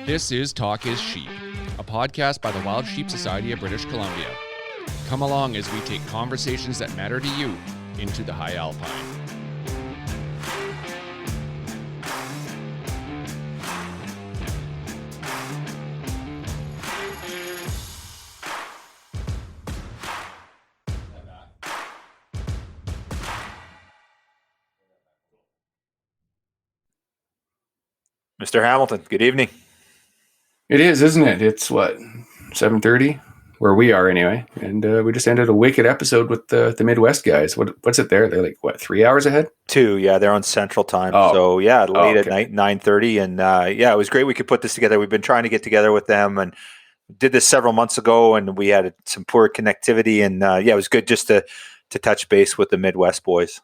This is Talk is Sheep, a podcast by the Wild Sheep Society of British Columbia. Come along as we take conversations that matter to you into the high alpine. Mr. Hamilton, good evening. It is, isn't it? It's what, 7:30, where we are anyway. And we just ended a wicked episode with the Midwest guys. What's it there? They're like, what, 3 hours ahead? 2, yeah, they're on Central Time. Oh. So late okay. at night, 9:30. And it was great we could put this together. We've been trying to get together with them and did this several months ago, and we had some poor connectivity. And it was good just to touch base with the Midwest boys.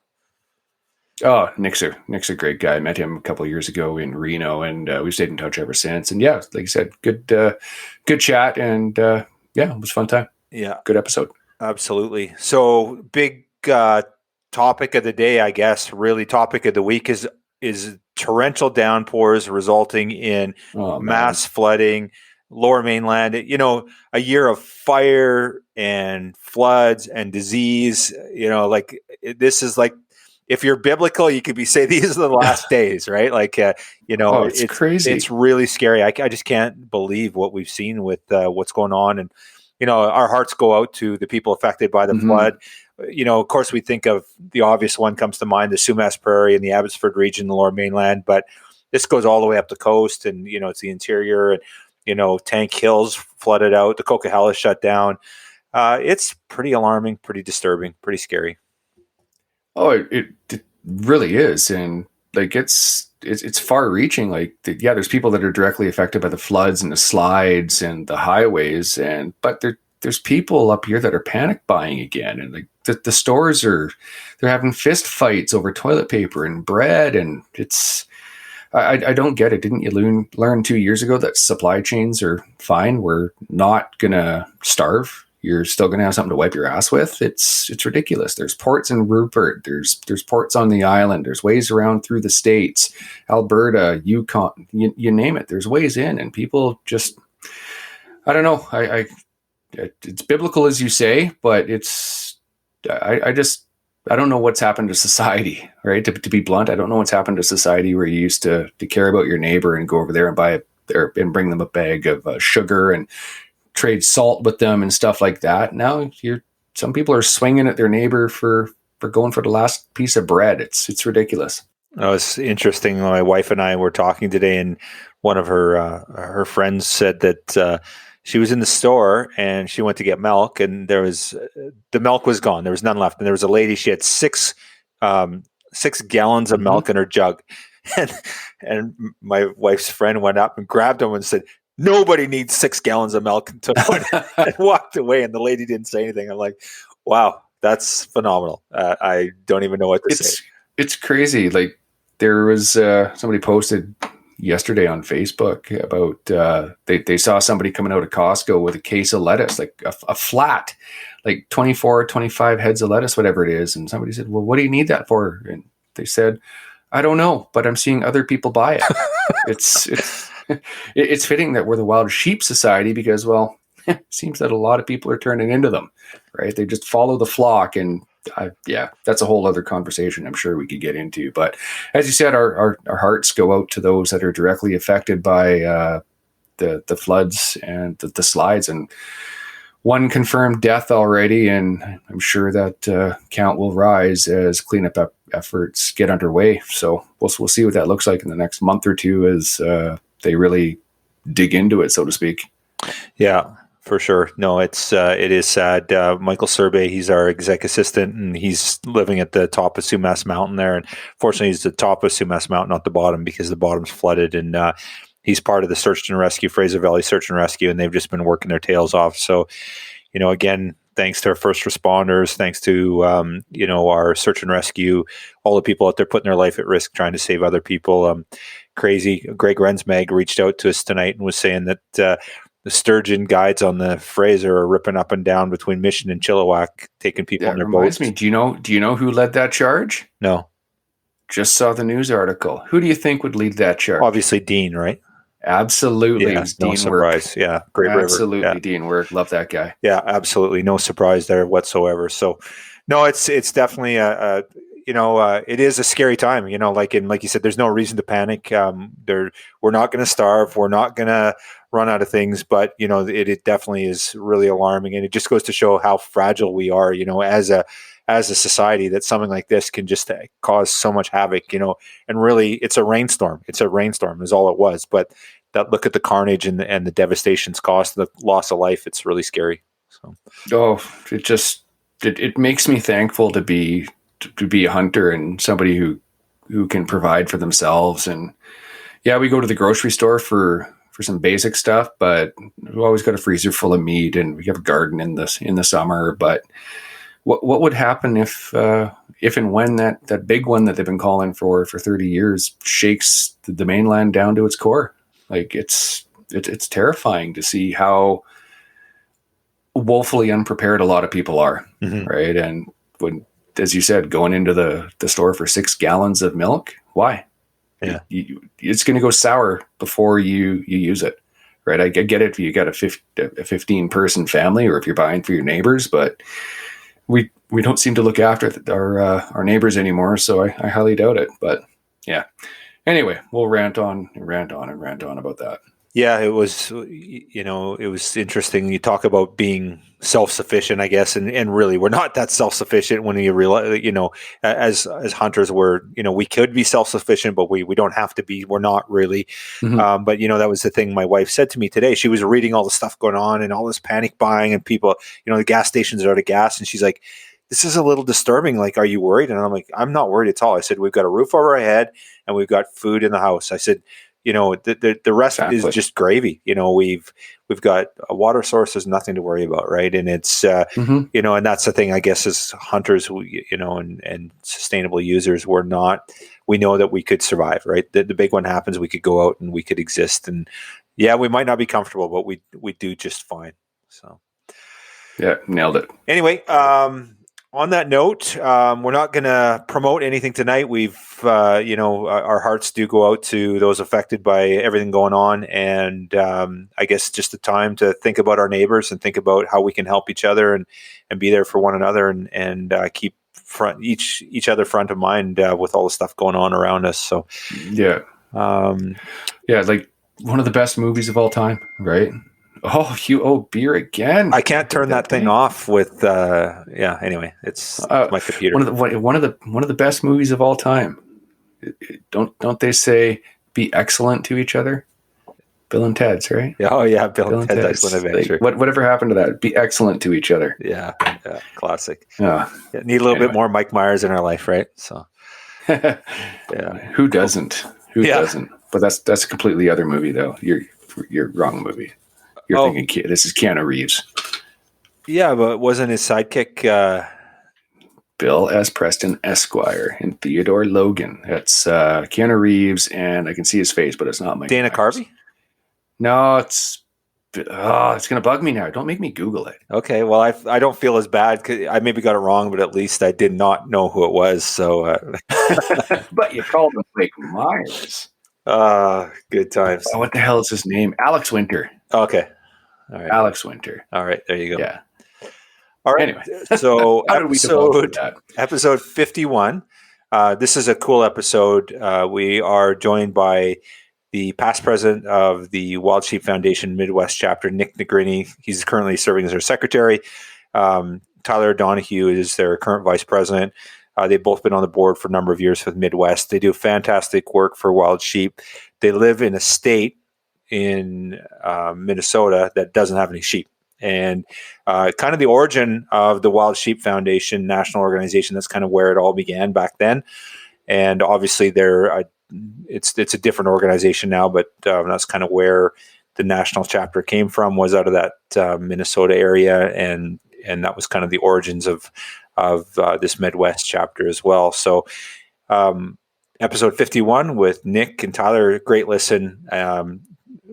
Oh, Nick's a great guy. I met him a couple of years ago in Reno, and we've stayed in touch ever since. And yeah, like you said, good chat, and it was a fun time. Yeah, good episode. Absolutely. So big topic of the day, I guess. Really, topic of the week is torrential downpours resulting in mass flooding, Lower Mainland. You know, a year of fire and floods and disease. You know, this is like. If you're biblical, you could say these are the last days, right? It's crazy. It's really scary. I just can't believe what we've seen with what's going on. And, our hearts go out to the people affected by the flood. Of course, we think of the obvious one comes to mind, the Sumas Prairie and the Abbotsford region, the Lower Mainland. But this goes all the way up the coast and, it's the interior and, Tank Hills flooded out. The Coquihalla shut down. It's pretty alarming, pretty disturbing, pretty scary. Oh, it really is, and it's far reaching. There's people that are directly affected by the floods and the slides and the highways, but there's people up here that are panic buying again, and the stores they're having fist fights over toilet paper and bread, and it's I don't get it. Didn't you learn 2 years ago that supply chains are fine? We're not gonna starve. You're still going to have something to wipe your ass with. It's ridiculous. There's ports in Rupert. There's ports on the island. There's ways around through the states, Alberta, Yukon, you name it. There's ways in, and people just, I don't know. It's biblical as you say, but I don't know what's happened to society, right? To be blunt, I don't know what's happened to society where you used to care about your neighbor and go over there and buy and bring them a bag of sugar and trade salt with them and stuff like that. Now some people are swinging at their neighbor for going for the last piece of bread. It's ridiculous. It's interesting. My wife and I were talking today, and one of her friends said that she was in the store and she went to get milk, and the milk was gone. There was none left, and there was a lady. She had 6 gallons of milk in her jug, and my wife's friend went up and grabbed them and said, "Nobody needs 6 gallons of milk," and walked away. And the lady didn't say anything. I'm like, wow, that's phenomenal. I don't even know what to say. It's crazy. There was somebody posted yesterday on Facebook about they saw somebody coming out of Costco with a case of lettuce, a flat, 24 or 25 heads of lettuce, whatever it is. And somebody said, well, what do you need that for? And they said, I don't know, but I'm seeing other people buy it. It's fitting that we're the Wild Sheep Society because, well, it seems that a lot of people are turning into them, right? They just follow the flock, and that's a whole other conversation I'm sure we could get into. But as you said, our hearts go out to those that are directly affected by the floods and the slides, and one confirmed death already, and I'm sure that count will rise as cleanup efforts get underway. So we'll see what that looks like in the next month or two as they really dig into it, so to speak. Yeah. for sure. No, it is sad. Michael Serbe, he's our exec assistant, and he's living at the top of Sumas Mountain there. And fortunately, he's the top of Sumas Mountain, not the bottom, because the bottom's flooded. And he's part of the search and rescue, Fraser Valley Search and Rescue, and they've just been working their tails off. So, again, thanks to our first responders, thanks to our search and rescue, all the people out there putting their life at risk trying to save other people. Crazy. Greg Rensmag reached out to us tonight and was saying that the sturgeon guides on the Fraser are ripping up and down between Mission and Chilliwack, taking people in their boats. Me, do you know who led that charge? No. Just saw the news article. Who do you think would lead that charge? Obviously Dean, right? Absolutely. Yeah, it was no Dean surprise. Work. Yeah, great absolutely, river. Yeah. Dean Work. Love that guy. Yeah, absolutely. No surprise there whatsoever. So, no, it's definitely it is a scary time. Like you said, there's no reason to panic. We're not going to starve. We're not going to run out of things. But it definitely is really alarming, and it just goes to show how fragile we are. As a society, that something like this can just cause so much havoc. And really, it's a rainstorm. It's a rainstorm is all it was. But look at the carnage and the devastation's cost, the loss of life. It's really scary. So, it makes me thankful to be a hunter and somebody who can provide for themselves. And yeah, we go to the grocery store for some basic stuff, but we've always got a freezer full of meat, and we have a garden in the summer. But what would happen if and when that big one that they've been calling for 30 years shakes the mainland down to its core? Like it's terrifying to see how woefully unprepared a lot of people are, right? And when, as you said, going into the store for 6 gallons of milk, why? Yeah, it's going to go sour before you use it, right? I get it if you got a 15-person family, or if you're buying for your neighbors, but we don't seem to look after our neighbors anymore, so I highly doubt it. But yeah. Anyway, we'll rant on about that. Yeah, it was interesting. You talk about being self-sufficient, I guess, and really we're not that self-sufficient when you realize, as hunters, we could be self-sufficient, but we don't have to be. We're not really. But that was the thing my wife said to me today. She was reading all the stuff going on and all this panic buying, and people, the gas stations are out of gas, and she's like, this is a little disturbing. Like, are you worried? And I'm like, I'm not worried at all. I said, we've got a roof over our head and we've got food in the house. I said, the rest is just gravy. We've got a water source. There's nothing to worry about, right? And it's and that's the thing, I guess, as hunters, and sustainable users, we know that we could survive, right? The big one happens, we could go out and we could exist, and yeah, we might not be comfortable, but we do just fine. So yeah, nailed it. Anyway, on that note, we're not going to promote anything tonight. We've, our hearts do go out to those affected by everything going on. And I guess just the time to think about our neighbors and think about how we can help each other and be there for one another and keep each other front of mind with all the stuff going on around us. So, yeah. Like one of the best movies of all time, right? Oh, you owe beer again. I can't turn that thing off with anyway, it's my computer. One of the best movies of all time. Don't they say be excellent to each other? Bill and Ted's, right? Yeah, oh yeah, Bill and Ted's Excellent Adventure. Like, whatever happened to that? Be excellent to each other. Yeah, classic. Yeah. Need a little bit more Mike Myers in our life, right? So yeah. Who doesn't? Who doesn't? But that's a completely other movie though. You're wrong movie. You're thinking this is Keanu Reeves. Yeah, but wasn't his sidekick Bill S. Preston Esquire and Theodore Logan? That's Keanu Reeves, and I can see his face, but it's not Mike Dana Myers. Carvey? No, it's going to bug me now. Don't make me Google it. Okay, well, I don't feel as bad because I maybe got it wrong, but at least I did not know who it was. So, but you called him Mike Myers. Good times. Oh, what the hell is his name? Alex Winter. Okay. All right. Alex Winter. All right. There you go. Yeah. All right. Anyway. So episode 51. This is a cool episode. We are joined by the past president of the Wild Sheep Foundation Midwest chapter, Nick Negrini. He's currently serving as their secretary. Tyler Donahue is their current vice president. They've both been on the board for a number of years with Midwest. They do fantastic work for wild sheep. They live in a state in Minnesota that doesn't have any sheep. and kind of the origin of the Wild Sheep Foundation national organization. That's kind of where it all began back then. And obviously it's a different organization now, but that's kind of where the national chapter came from, was out of that Minnesota area. And that was kind of the origins of this Midwest chapter as well. So episode 51 with Nick and Tyler, great listen.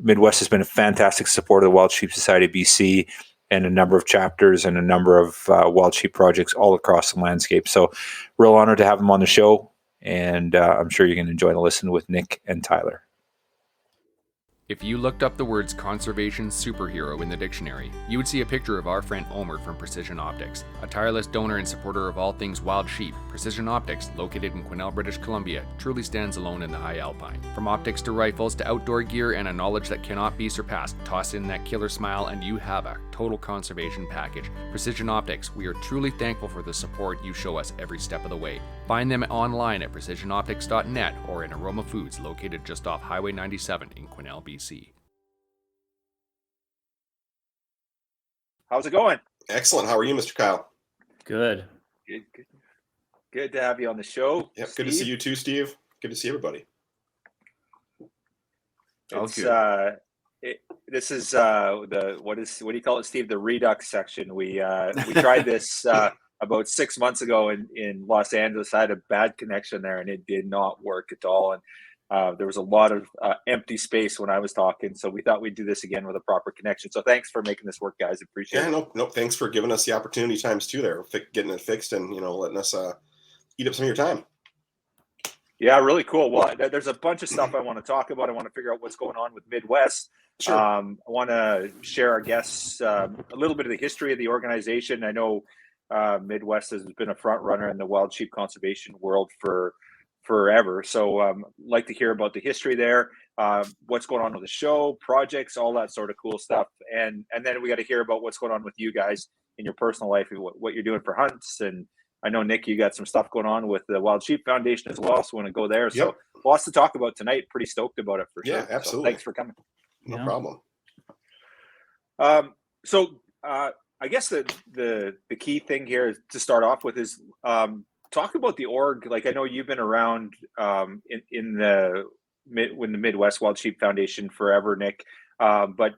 Midwest has been a fantastic supporter of the Wild Sheep Society of BC and a number of chapters and a number of wild sheep projects all across the landscape. So real honor to have them on the show. And I'm sure you're going to enjoy the listen with Nick and Tyler. If you looked up the words conservation superhero in the dictionary, you would see a picture of our friend Omer from Precision Optics. A tireless donor and supporter of all things wild sheep, Precision Optics, located in Quesnel, British Columbia, truly stands alone in the high alpine. From optics to rifles to outdoor gear and a knowledge that cannot be surpassed, toss in that killer smile and you have a total conservation package. Precision Optics, we are truly thankful for the support you show us every step of the way. Find them online at precisionoptics.net or in Aroma Foods, located just off Highway 97 in Quesnel, BC. How's it going? Excellent. How are you, Mr. Kyle? Good. Good to have you on the show. Yep. Steve. Good to see you too, Steve. Good to see everybody. This is what do you call it, Steve? The Redux section. We tried this about 6 months ago in Los Angeles. I had a bad connection there, and it did not work at all. And there was a lot of empty space when I was talking, so we thought we'd do this again with a proper connection. So thanks for making this work, guys. Appreciate it. No. Thanks for giving us the opportunity times too. There, getting it fixed, and letting us eat up some of your time. Yeah, really cool. Well, there's a bunch of stuff I want to talk about. I want to figure out what's going on with Midwest. Sure. I want to share our guests a little bit of the history of the organization. I know Midwest has been a front runner in the wild sheep conservation world for forever. So like to hear about the history there, what's going on with the show, projects, all that sort of cool stuff. And then we got to hear about what's going on with you guys in your personal life, what you're doing for hunts. And I know, Nick, you got some stuff going on with the Wild Sheep Foundation as well, so want to go there. So lots to talk about tonight. Pretty stoked about it for sure. Yeah, absolutely. So thanks for coming. No problem. I guess the key thing here to start off with is talk about the org. Like, I know you've been around in the Midwest Wild Sheep Foundation forever, Nick. But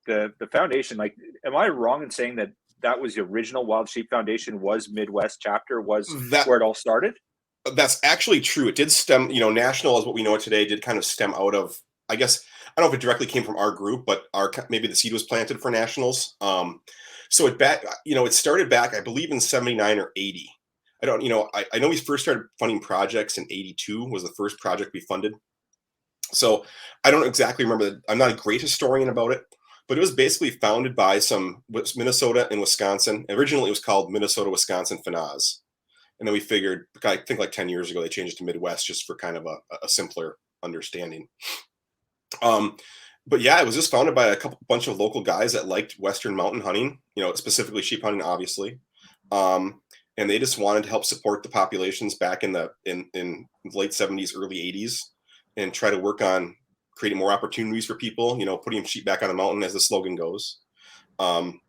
the foundation, like, am I wrong in saying that was the original Wild Sheep Foundation, was Midwest chapter, was where it all started? That's actually true. It did stem, national as what we know it today did kind of stem out of, I guess, I don't know if it directly came from our group, but maybe the seed was planted for nationals. So it started back, I believe, in 79 or 80. I don't, I know we first started funding projects in 82 was the first project we funded. So I don't exactly remember. I'm not a great historian about it, but it was basically founded by some Minnesota and Wisconsin. Originally, it was called Minnesota, Wisconsin FNAZ. And then we figured, I think like 10 years ago, they changed it to Midwest just for kind of a simpler understanding. But yeah, it was just founded by a bunch of local guys that liked Western mountain hunting, specifically sheep hunting, obviously. And they just wanted to help support the populations back in the late 70s, early 80s, and try to work on creating more opportunities for people, putting sheep back on the mountain, as the slogan goes. And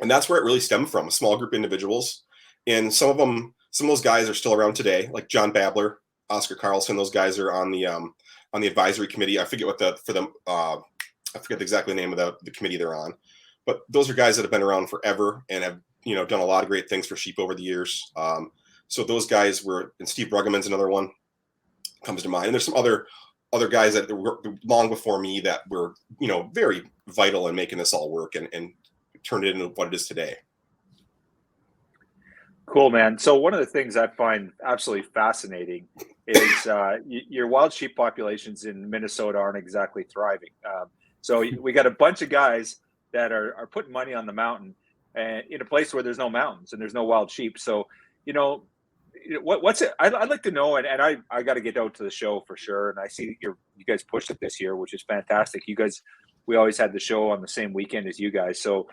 that's where it really stemmed from, a small group of individuals. And some of those guys are still around today, like John Babler, Oscar Carlson. Those guys are on the advisory committee. I forget I forget exactly the name of the committee they're on, but those are guys that have been around forever and have, done a lot of great things for sheep over the years. So those guys and Steve Bruggeman's another one comes to mind. And there's some other guys that were long before me that were, very vital in making this all work and turned it into what it is today. Cool, man. So one of the things I find absolutely fascinating is your wild sheep populations in Minnesota aren't exactly thriving. So we got a bunch of guys that are putting money on the mountain and in a place where there's no mountains and there's no wild sheep. So, what's it? I'd like to know, and I got to get out to the show for sure. And I see you guys pushed it this year, which is fantastic. You guys, we always had the show on the same weekend as you guys. So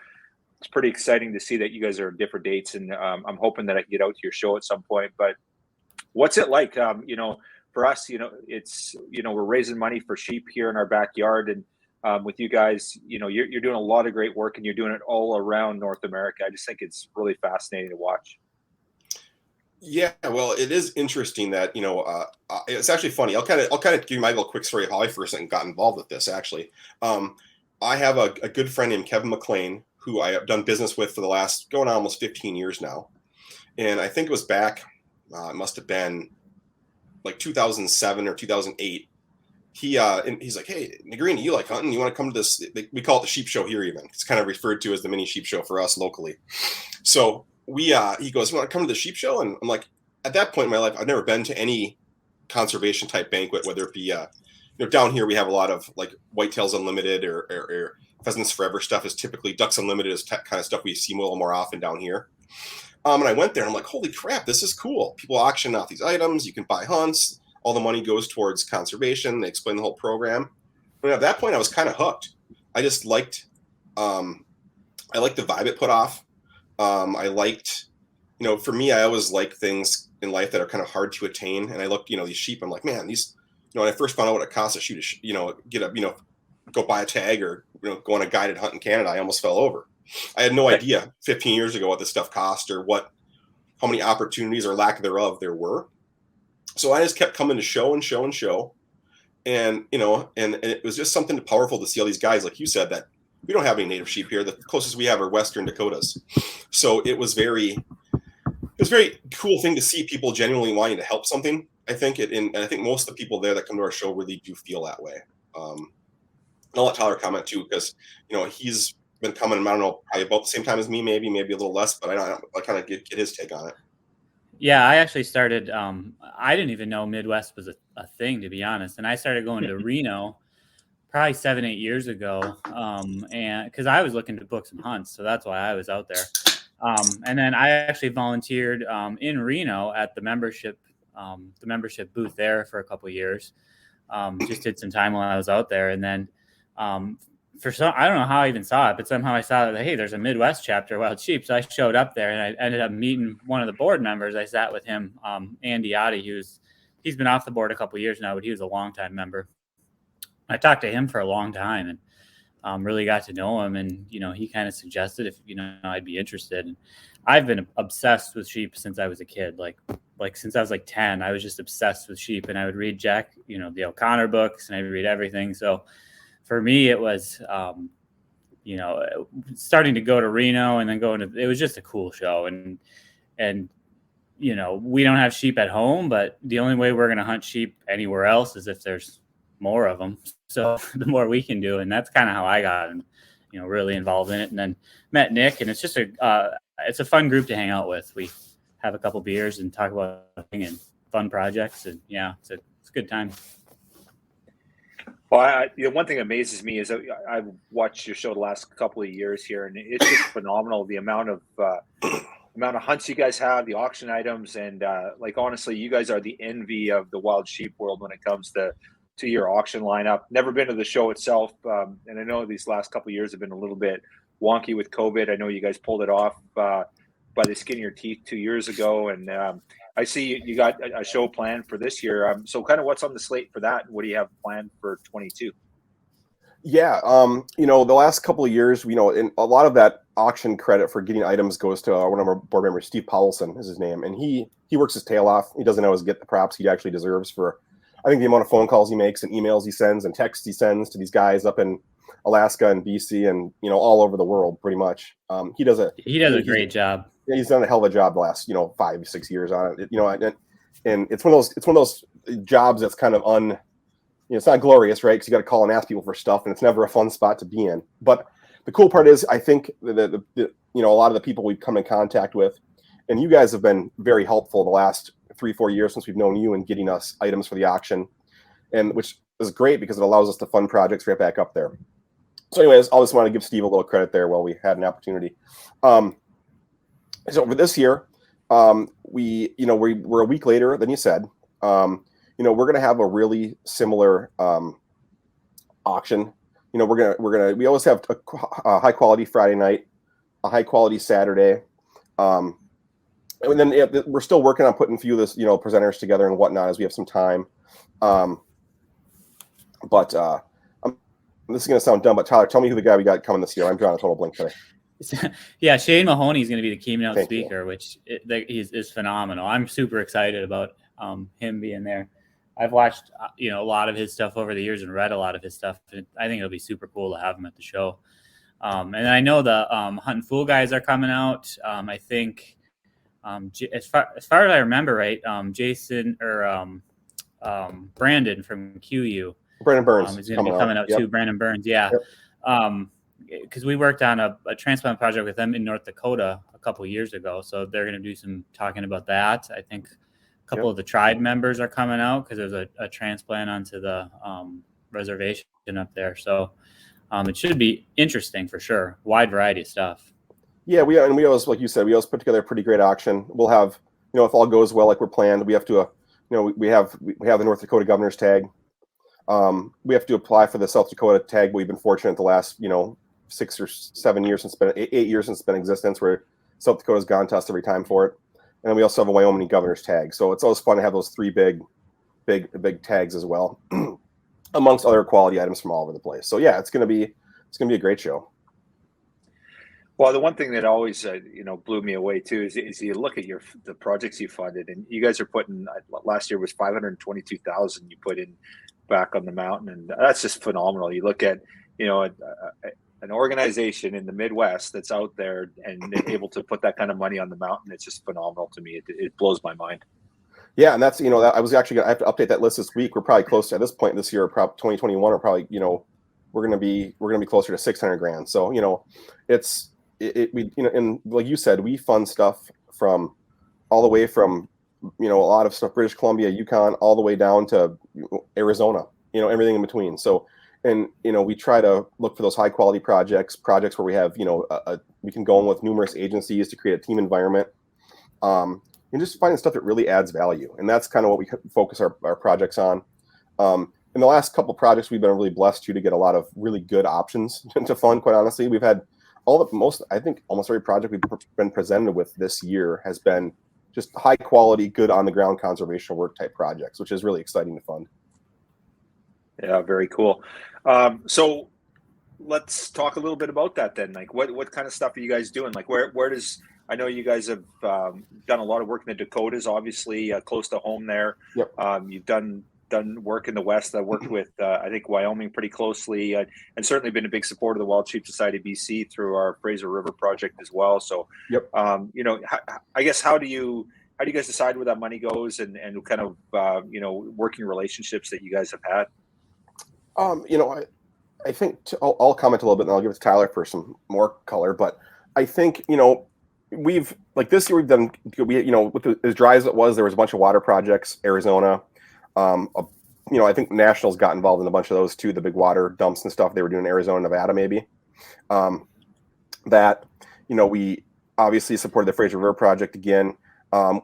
it's pretty exciting to see that you guys are at different dates. And I'm hoping that I can get out to your show at some point. But what's it like? For us, it's, we're raising money for sheep here in our backyard. And with you guys. You're doing a lot of great work, and you're doing it all around North America. I just think it's really fascinating to watch. Yeah, well, it is interesting that it's actually funny. I'll kind of give you my little quick story of how I first got involved with this. Actually, I have a good friend named Kevin McLean who I have done business with for the last going on almost 15 years now, and I think it was back. It must have been like 2007 or 2008. He's like, "Hey, Negrini, you like hunting? You want to come to this? We call it the sheep show here. Even it's kind of referred to as the mini sheep show for us locally." So he goes, "You want to come to the sheep show?" And I'm like, at that point in my life, I've never been to any conservation type banquet, whether it be down here we have a lot of like Whitetails Unlimited or Pheasants Forever stuff is typically Ducks Unlimited is kind of stuff we see a little more often down here. And I went there and I'm like, holy crap, this is cool. People auction off these items. You can buy hunts. All the money goes towards conservation. They explain the whole program. And at that point, I was kind of hooked. I just liked, I liked the vibe it put off. I liked, for me, I always like things in life that are kind of hard to attain. And I look, these sheep. I'm like, man, these. When I first found out what it costs to shoot go buy a tag or go on a guided hunt in Canada, I almost fell over. I had no idea 15 years ago what this stuff cost or how many opportunities or lack thereof there were. So I just kept coming to show and show and show. And, and it was just something powerful to see all these guys, like you said, that we don't have any native sheep here. The closest we have are Western Dakotas. So it was a very cool thing to see people genuinely wanting to help something. I think and I think most of the people there that come to our show really do feel that way. And I'll let Tyler comment too, because, he's been coming, I don't know, probably about the same time as me, maybe a little less, but I kind of get his take on it. Yeah, I actually started, I didn't even know Midwest was a thing, to be honest. And I started going to Reno probably 7-8 years ago. And because I was looking to book some hunts. So that's why I was out there. And then I actually volunteered in Reno at the membership booth there for a couple of years. Just did some time while I was out there. And then I don't know how I even saw it, but somehow I saw that, hey, there's a Midwest chapter of Wild Sheep. So I showed up there and I ended up meeting one of the board members. I sat with him, Andy Oddie, he's been off the board a couple of years now, but he was a longtime member. I talked to him for a long time and really got to know him. And, he kind of suggested if, I'd be interested. And I've been obsessed with sheep since I was a kid. Like since I was like 10, I was just obsessed with sheep, and I would read Jack, the O'Connor books, and I would read everything. So for me, it was, starting to go to Reno and then it was just a cool show. And, we don't have sheep at home, but the only way we're going to hunt sheep anywhere else is if there's more of them. So the more we can do. And that's kind of how I got, really involved in it, and then met Nick, and it's just it's a fun group to hang out with. We have a couple beers and talk about and fun projects. And yeah, it's a good time. Well, one thing that amazes me is that I've watched your show the last couple of years here, and it's just phenomenal the amount of hunts you guys have, the auction items, and honestly, you guys are the envy of the wild sheep world when it comes to your auction lineup. Never been to the show itself, and I know these last couple of years have been a little bit wonky with COVID. I know you guys pulled it off by the skin of your teeth 2 years ago, and I see you got a show planned for this year. So kind of what's on the slate for that? What do you have planned for 22? Yeah. The last couple of years, and a lot of that auction credit for getting items goes to one of our board members, Steve Paulson is his name. And he works his tail off. He doesn't always get the props he actually deserves for, I think, the amount of phone calls he makes and emails he sends and texts he sends to these guys up in Alaska and BC and, all over the world pretty much. He does a great job. He's done a hell of a job the last, 5-6 years on it, and it's one of those jobs that's kind of it's not glorious, right? Because you got to call and ask people for stuff, and it's never a fun spot to be in. But the cool part is, I think that a lot of the people we've come in contact with, and you guys have been very helpful the last 3-4 years since we've known you and getting us items for the auction, and which is great because it allows us to fund projects right back up there. So anyways, I just want to give Steve a little credit there while we had an opportunity. So for this year, we're a week later than you said. We're going to have a really similar auction. We always have a high quality Friday night, a high quality Saturday, and then we're still working on putting a few of this, presenters together and whatnot as we have some time. But I'm This is going to sound dumb, but Tyler, tell me who the guy we got coming this year. I'm drawing a total blank today. Yeah, Shane Mahoney is going to be the keynote Thank speaker, you. which is phenomenal. I'm super excited about him being there. I've watched a lot of his stuff over the years and read a lot of his stuff. I think it'll be super cool to have him at the show. And I know the Hunt and Fool guys are coming out. I think as far as I remember, right, Jason or Brandon from QU. Brandon Burns is going to be coming out too. Brandon Burns, yeah. Yep. Because we worked on a transplant project with them in North Dakota a couple of years ago. So they're going to do some talking about that. I think a couple of the tribe members are coming out because there's a transplant onto the reservation up there. So it should be interesting for sure. Wide variety of stuff. Yeah, we always, like you said, we always put together a pretty great auction. We'll have, if all goes well like we're planned, we have to, we have the North Dakota governor's tag. We have to apply for the South Dakota tag. We've been fortunate the last, 6 or 7 years since 8 years since it's been in existence, where South Dakota's gone to us every time for it. And then we also have a Wyoming governor's tag. So it's always fun to have those 3 big tags as well, amongst other quality items from all over the place. So yeah, it's gonna be a great show. Well, the one thing that always blew me away too is you look at the projects you funded, and you guys are putting, last year was $522,000 you put in back on the mountain, and that's just phenomenal. You look at an organization in the Midwest that's out there and able to put that kind of money on the mountain. It's just phenomenal to me. It blows my mind. I was actually I have to update that list this week. We're probably close to, at this point this year, probably 2021, or probably we're gonna be closer to $600,000. So and like you said, we fund stuff from all the way from a lot of stuff, British Columbia, Yukon, all the way down to Arizona, everything in between. So, and we try to look for those high quality projects where we have we can go in with numerous agencies to create a team environment, and just finding stuff that really adds value. And that's kind of what we focus our projects on. In the last couple projects, we've been really blessed to get a lot of really good options to fund. Quite honestly, we've had almost every project we've been presented with this year has been just high quality, good on the ground conservation work type projects, which is really exciting to fund. Yeah, very cool. So let's talk a little bit about that then. Like, what kind of stuff are you guys doing? Like, where does, I know you guys have done a lot of work in the Dakotas, obviously close to home there. Yep. You've done work in the West. I worked with, I think, Wyoming pretty closely, and certainly been a big supporter of the Wild Sheep Society BC through our Fraser River project as well. So, yep. I guess how do you guys decide where that money goes, and kind of working relationships that you guys have had? I think I'll comment a little bit, and I'll give it to Tyler for some more color. But I think we've, like, this year we've done, with as dry as it was, there was a bunch of water projects, Arizona. I think Nationals got involved in a bunch of those too, the big water dumps and stuff they were doing in Arizona, Nevada, maybe. We obviously supported the Fraser River project again,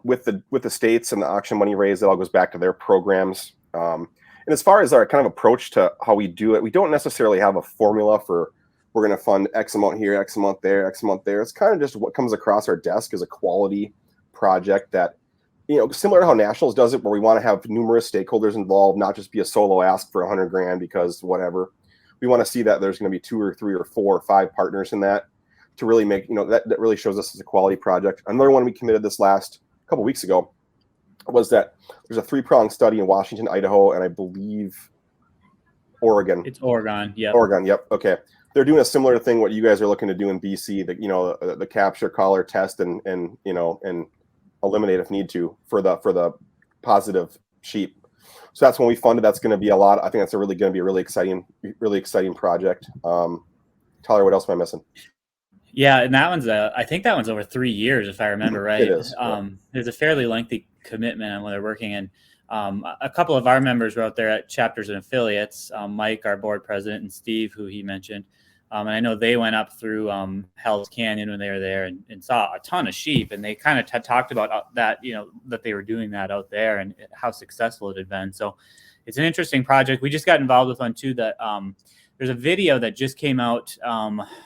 with the states and the auction money raised. It all goes back to their programs. And as far as our kind of approach to how we do it, we don't necessarily have a formula for, we're going to fund X amount here, X amount there, X amount there. It's kind of just what comes across our desk as a quality project that, similar to how Nationals does it, where we want to have numerous stakeholders involved, not just be a solo ask for $100,000 because whatever. We want to see that there's going to be 2 or 3 or 4 or 5 partners in that to really make, that really shows us as a quality project. Another one we committed this last couple weeks ago was that there's a 3-pronged study in Washington, Idaho, and I believe Oregon. It's Oregon. Yeah. Oregon. Yep. Okay. They're doing a similar thing what you guys are looking to do in BC. The capture, collar, test, and eliminate if need to for the positive sheep. So that's when we funded. That's going to be a lot. I think that's going to be a really exciting project. Tyler, what else am I missing? Yeah, and that one's I think that one's over 3 years, if I remember right. It is. There's a fairly lengthy commitment on what they're working in. A couple of our members were out there at chapters and affiliates. Mike, our board president, and Steve, who he mentioned. And I know they went up through Hell's Canyon when they were there and saw a ton of sheep. And they kind of talked about that, that they were doing that out there and how successful it had been. So it's an interesting project. We just got involved with one too that there's a video that just came out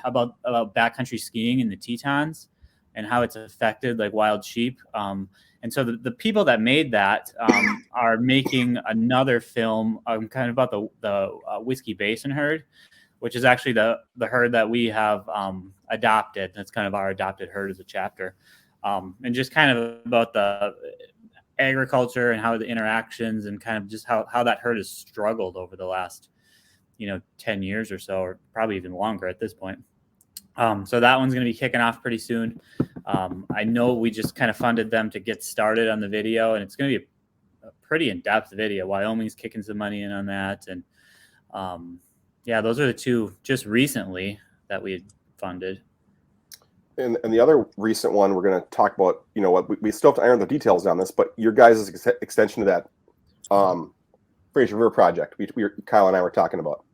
about backcountry skiing in the Tetons and how it's affected like wild sheep. And so the people that made that are making another film kind of about the Whiskey Basin herd. which is actually the herd that we have adopted. That's kind of our adopted herd as a chapter. And just kind of about the agriculture and how the interactions and kind of just how that herd has struggled over the last, 10 years or so, or probably even longer at this point. So that one's going to be kicking off pretty soon. I know we just kind of funded them to get started on the video, and it's going to be a pretty in-depth video. Wyoming's kicking some money in on that. And those are the two just recently that we had funded. And the other recent one we're going to talk about, we still have to iron the details on this, but your guys' extension to that Fraser River project, Kyle and I were talking about,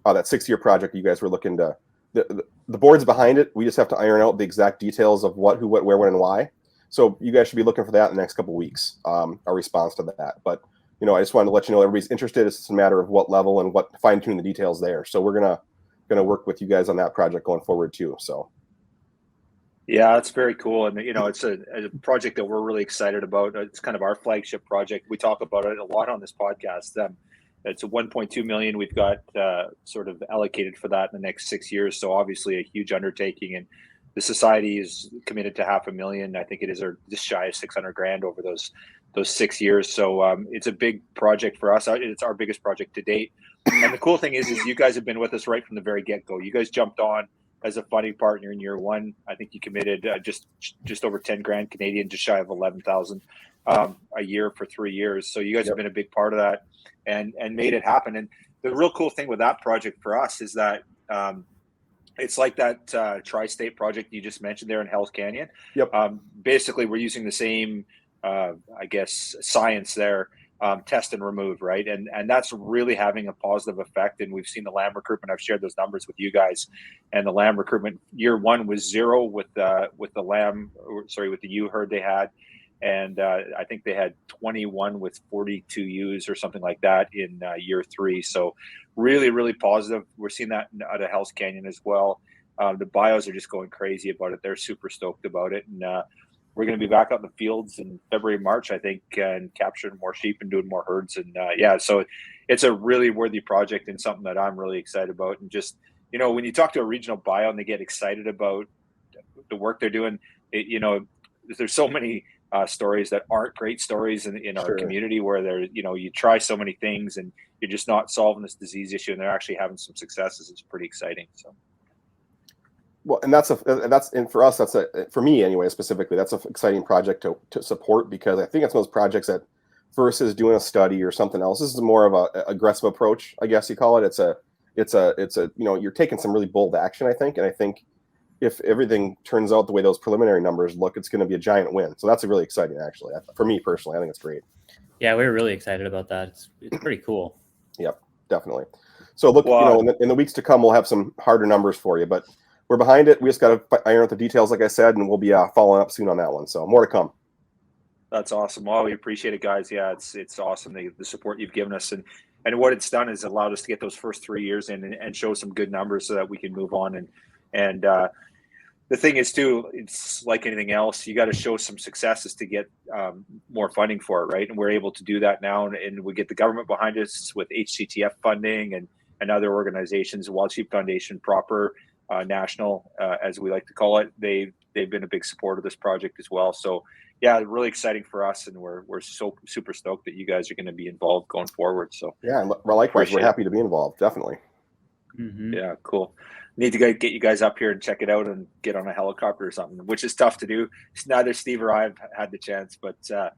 that 6-year project you guys were looking to, the board's behind it. We just have to iron out the exact details of what, who, what, where, when, and why. So you guys should be looking for that in the next couple of weeks, our response to that. But, I just wanted to let you know everybody's interested. It's just a matter of what level and what fine-tune the details there. So we're gonna work with you guys on that project going forward too. So. Yeah, it's very cool. And, it's a project that we're really excited about. It's kind of our flagship project. We talk about it a lot on this podcast. It's a 1.2 million we've got sort of allocated for that in the next 6 years. So obviously a huge undertaking, and the society is committed to $500,000. I think it is just shy of 600 grand over those 6 years. So it's a big project for us. It's our biggest project to date. And the cool thing is you guys have been with us right from the very get-go. You guys jumped on as a funding partner in year one. I think you committed just over 10 grand Canadian, just shy of 11,000 a year for 3 years. So you guys have been a big part of that and made it happen. And the real cool thing with that project for us is that it's like that tri-state project you just mentioned there in Hell's Canyon. Yep. Basically, we're using the same, science there, test and remove, right? And that's really having a positive effect. And we've seen the lamb recruitment. I've shared those numbers with you guys. And the lamb recruitment year one was 0 with the ewe herd they had. And I think they had 21 with 42 ewes or something like that in year 3. So really, really positive. We're seeing that out of Hell's Canyon as well. The bios are just going crazy about it. They're super stoked about it. And we're going to be back out in the fields in February, March, I think, and capturing more sheep and doing more herds. And so it's a really worthy project and something that I'm really excited about. And just, when you talk to a regional bio and they get excited about the work they're doing, there's so many stories that aren't great stories in our community where they're, you try so many things and you're just not solving this disease issue, and they're actually having some successes. It's pretty exciting. So. Well, and for us, for me anyway, specifically, that's an exciting project to support, because I think it's one of those projects that versus doing a study or something else, this is more of a aggressive approach, I guess you call it. It's a you're taking some really bold action, I think. And I think if everything turns out the way those preliminary numbers look, it's going to be a giant win. So that's really exciting, actually. For me personally, I think it's great. Yeah, we're really excited about that. It's pretty cool. Yep, definitely. So look, in the weeks to come, we'll have some harder numbers for you, but we're behind it. We just got to iron out the details, like I said, and we'll be following up soon on that one. So more to come. That's awesome. Well, we appreciate it, guys. Yeah, it's awesome, the support you've given us. And what it's done is allowed us to get those first 3 years in and show some good numbers so that we can move on. And the thing is, too, it's like anything else. You got to show some successes to get more funding for it, right? And we're able to do that now. And we get the government behind us with HCTF funding and other organizations, Wild Sheep Foundation, proper national, as we like to call it. They've been a big supporter of this project as well. So, yeah, really exciting for us, and we're so super stoked that you guys are going to be involved going forward. So yeah, likewise, we're happy to be involved. Definitely. Mm-hmm. Yeah, cool. Need to get you guys up here and check it out and get on a helicopter or something, which is tough to do. Neither Steve or I have had the chance, but that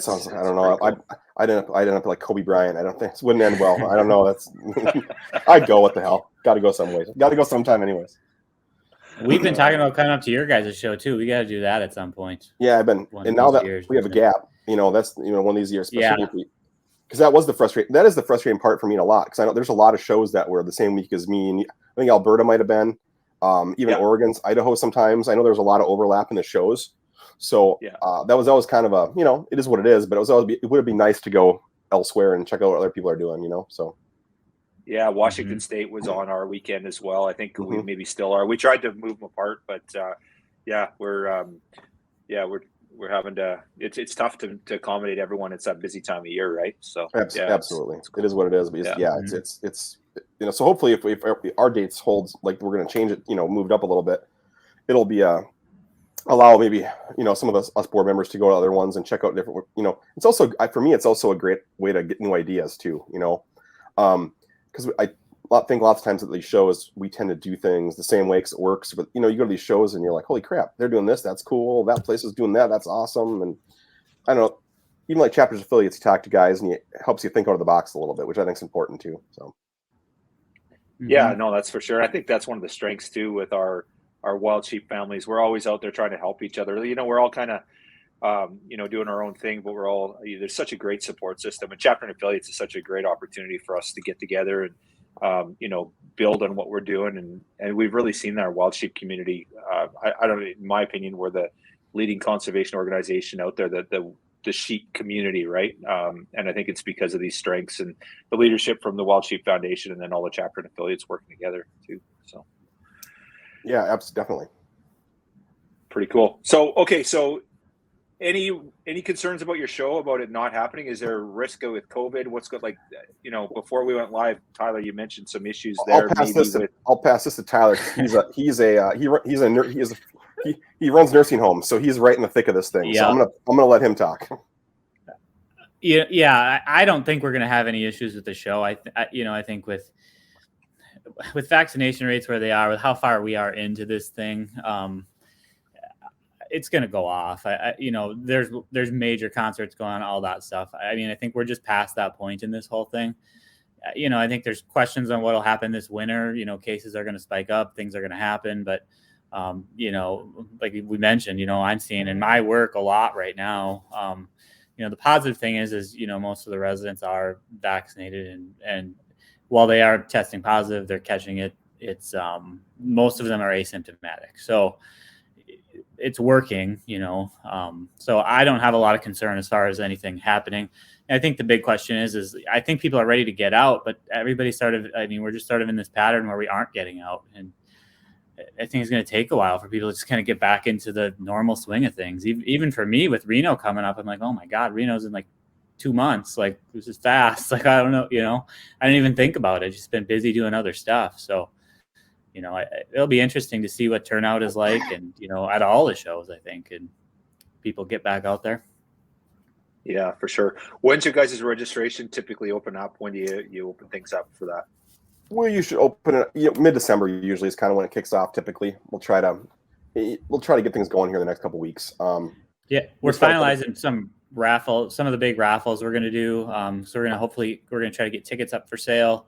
sounds. I don't know. Cool. I didn't up like Kobe Bryant. I don't think it wouldn't end well. I don't know. That's I'd go. What the hell? Got to go some ways. Got to go sometime, anyways. We've been talking about coming up to your guys' show too. We got to do that at some point. Yeah, I've been, and now that we have a gap, that's one of these years, especially because that is the frustrating part for me a lot. Because I know there's a lot of shows that were the same week as me, and I think Alberta might have been, even Oregon's, Idaho sometimes. I know there's a lot of overlap in the shows, so that was always kind of it is what it is. But it would be nice to go elsewhere and check out what other people are doing, So. Yeah, Washington State was on our weekend as well. I think we maybe still are. We tried to move them apart, but we're having to. It's tough to accommodate everyone. It's that busy time of year, right? So absolutely, it is what it is. But so hopefully if our dates holds, like we're going to change it, moved up a little bit, it'll be allow maybe some of us board members to go to other ones and check out different. It's also for me, it's also a great way to get new ideas too. Because I think lots of times at these shows we tend to do things the same way because it works. But you go to these shows and you're like, holy crap, they're doing this. That's cool. That place is doing that. That's awesome. And I don't know. Even like chapters affiliates, you talk to guys and it helps you think out of the box a little bit, which I think is important too. So. Yeah, no, that's for sure. I think that's one of the strengths too with our wild sheep families. We're always out there trying to help each other. We're all kind of, doing our own thing, but there's such a great support system, and chapter and affiliates is such a great opportunity for us to get together and, build on what we're doing. And we've really seen our wild sheep community. I don't know, in my opinion, we're the leading conservation organization out there, the sheep community, right? And I think it's because of these strengths and the leadership from the Wild Sheep Foundation, and then all the chapter and affiliates working together too. So, yeah, definitely. Pretty cool. So, okay, so any concerns about your show, about it not happening? Is there a risk with COVID? What's good? Like, before we went live, Tyler, you mentioned some issues there. I'll pass this to Tyler. He runs nursing homes, so he's right in the thick of this thing. Yeah. So I'm gonna let him talk. Yeah. I don't think we're gonna have any issues with the show. I think with vaccination rates where they are, with how far we are into this thing, it's gonna go off. There's major concerts going on, all that stuff. I think we're just past that point in this whole thing. I think there's questions on what'll happen this winter. Cases are gonna spike up, things are gonna happen, but like we mentioned, I'm seeing in my work a lot right now. The positive thing is most of the residents are vaccinated, and while they are testing positive, they're catching it. It's most of them are asymptomatic, so it's working. So I don't have a lot of concern as far as anything happening. And I think the big question is I think people are ready to get out, but everybody we're just sort of in this pattern where we aren't getting out, and I think it's going to take a while for people to just kind of get back into the normal swing of things. Even for me with Reno coming up, I'm like, oh my God, Reno's in like 2 months. Like, this is fast. Like, I don't know, I didn't even think about it. Just been busy doing other stuff. So, it'll be interesting to see what turnout is like, and, at all the shows, I think, and people get back out there. Yeah, for sure. When's your guys' registration typically open up? When do you open things up for that? Well, you should open it. Mid-December usually is kind of when it kicks off. Typically, we'll try to get things going here the next couple of weeks. Yeah, we're finalizing some of the big raffles we're going to do. So we're going to try to get tickets up for sale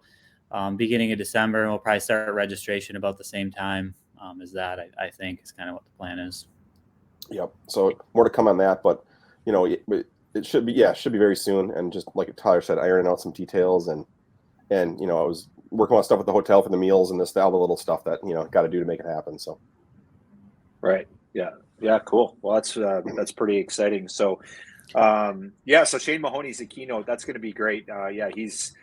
beginning of December, and we'll probably start registration about the same time as that. I think is kind of what the plan is. Yep. So more to come on that, but it should be very soon. And just like Tyler said, ironing out some details and I was working on stuff with the hotel for the meals and all the little stuff that got to do to make it happen. So, right, yeah, cool. Well, that's pretty exciting. So, so Shane Mahoney's the keynote. That's going to be great. He's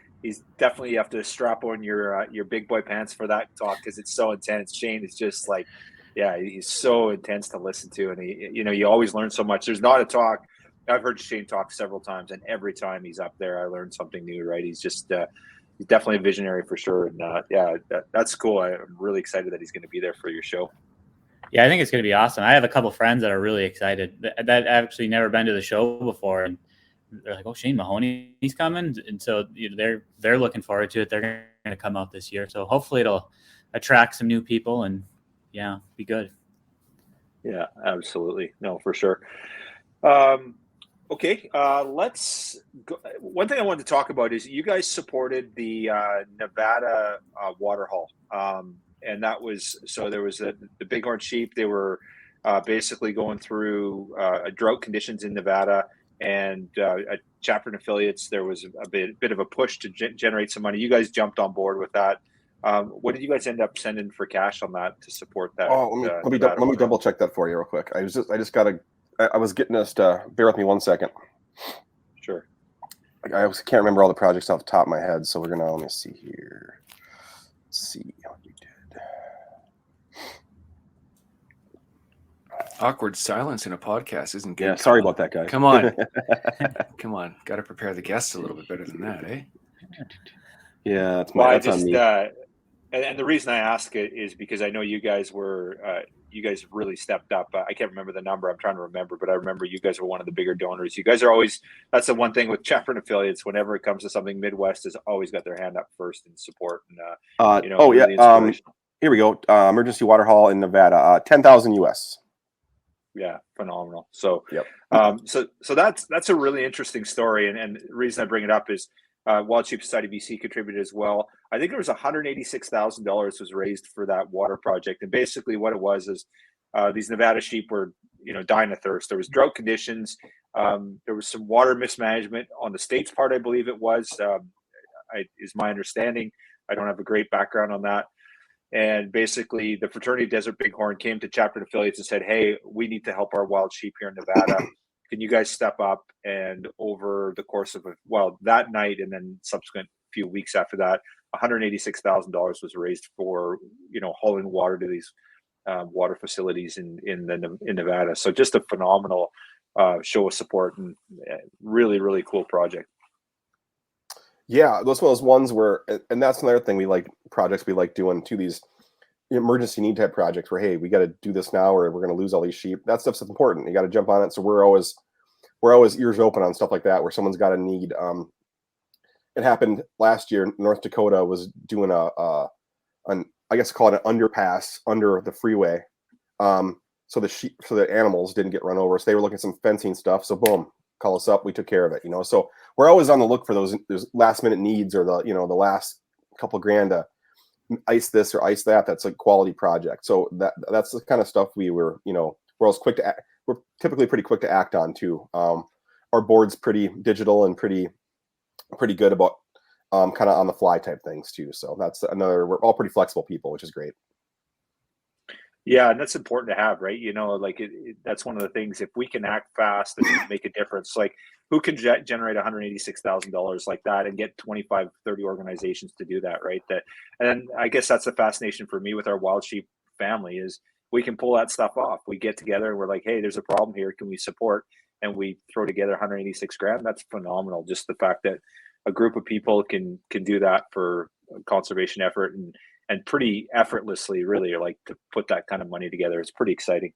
definitely, you have to strap on your big boy pants for that talk because it's so intense. Shane is just like, he's so intense to listen to, and you always learn so much. There's not a talk. I've heard Shane talk several times, and every time he's up there, I learn something new. Right? He's just he's definitely a visionary for sure. And that's cool. I'm really excited that he's going to be there for your show. Yeah, I think it's going to be awesome. I have a couple friends that are really excited that actually never been to the show before. And they're like, oh, Shane Mahoney, he's coming. And so they're looking forward to it. They're going to come out this year. So hopefully it'll attract some new people and be good. Yeah, absolutely. No, for sure. Okay, let's go. One thing I wanted to talk about is you guys supported the Nevada water haul, and that was there was the Bighorn sheep. They were basically going through drought conditions in Nevada, and at chapter and affiliates there was a bit of a push to generate some money. You guys jumped on board with that. What did you guys end up sending for cash on that to support that? Let me double check that for you real quick. I was getting us to bear with me 1 second. Sure. I can't remember all the projects off the top of my head, so let me see here. Let's see what you did. Awkward silence in a podcast isn't good. Yeah, sorry about that, guys. Come on. Come on. Got to prepare the guests a little bit better than that, eh? Yeah, that's Well, I that's on just me. and the reason I ask it is because I know you guys were you guys really stepped up. I can't remember the number. I'm trying to remember, but I remember you guys were one of the bigger donors. You guys are always, that's the one thing with chapter and affiliates. Whenever it comes to something, Midwest has always got their hand up first in support, and Oh yeah. really inspirational. Here we go. Emergency water haul in Nevada. 10,000 US. Yeah, phenomenal. So, Yep. so that's a really interesting story, and the reason I bring it up is Wild Sheep Society BC contributed as well. I think it was $186,000 was raised for that water project, and basically what it was is these Nevada sheep were dying of thirst. There was drought conditions. There was some water mismanagement on the state's part, I believe it was. Is my understanding. I don't have a great background on that. And basically, the Fraternity of Desert Bighorn came to chapter and affiliates and said, "Hey, we need to help our wild sheep here in Nevada. Can you guys step up?" And over the course of that night and then subsequent few weeks after that, $186,000 was raised for hauling water to these water facilities in Nevada. So just a phenomenal show of support and really, really cool project. Yeah, those one of those ones where, and that's another thing we like projects we like doing too. These emergency need type projects where, hey, we got to do this now, or we're going to lose all these sheep. That stuff's important. You got to jump on it. So we're always ears open on stuff like that, where someone's got a need. It happened last year. North Dakota was doing I guess call it an underpass under the freeway, so the animals didn't get run over. So they were looking at some fencing stuff. So boom, call us up. We took care of it. So we're always on the look for those last minute needs, or the last couple grand to ice this or ice that. That's a quality project. So that's the kind of stuff we're always quick to act. We're typically pretty quick to act on too. Our board's pretty digital and pretty good about kind of on the fly type things too. So that's another. We're all pretty flexible people, which is great. Yeah, and that's important to have, right? That's one of the things. If we can act fast and make a difference, like who can generate $186,000 like that and get 25, 30 organizations to do that, right? And I guess that's the fascination for me with our wild sheep family is we can pull that stuff off. We get together and we're like, hey, there's a problem here. Can we support? And we throw together 186 grand. That's phenomenal. Just the fact that a group of people can do that for conservation effort and pretty effortlessly, really, like to put that kind of money together. It's pretty exciting.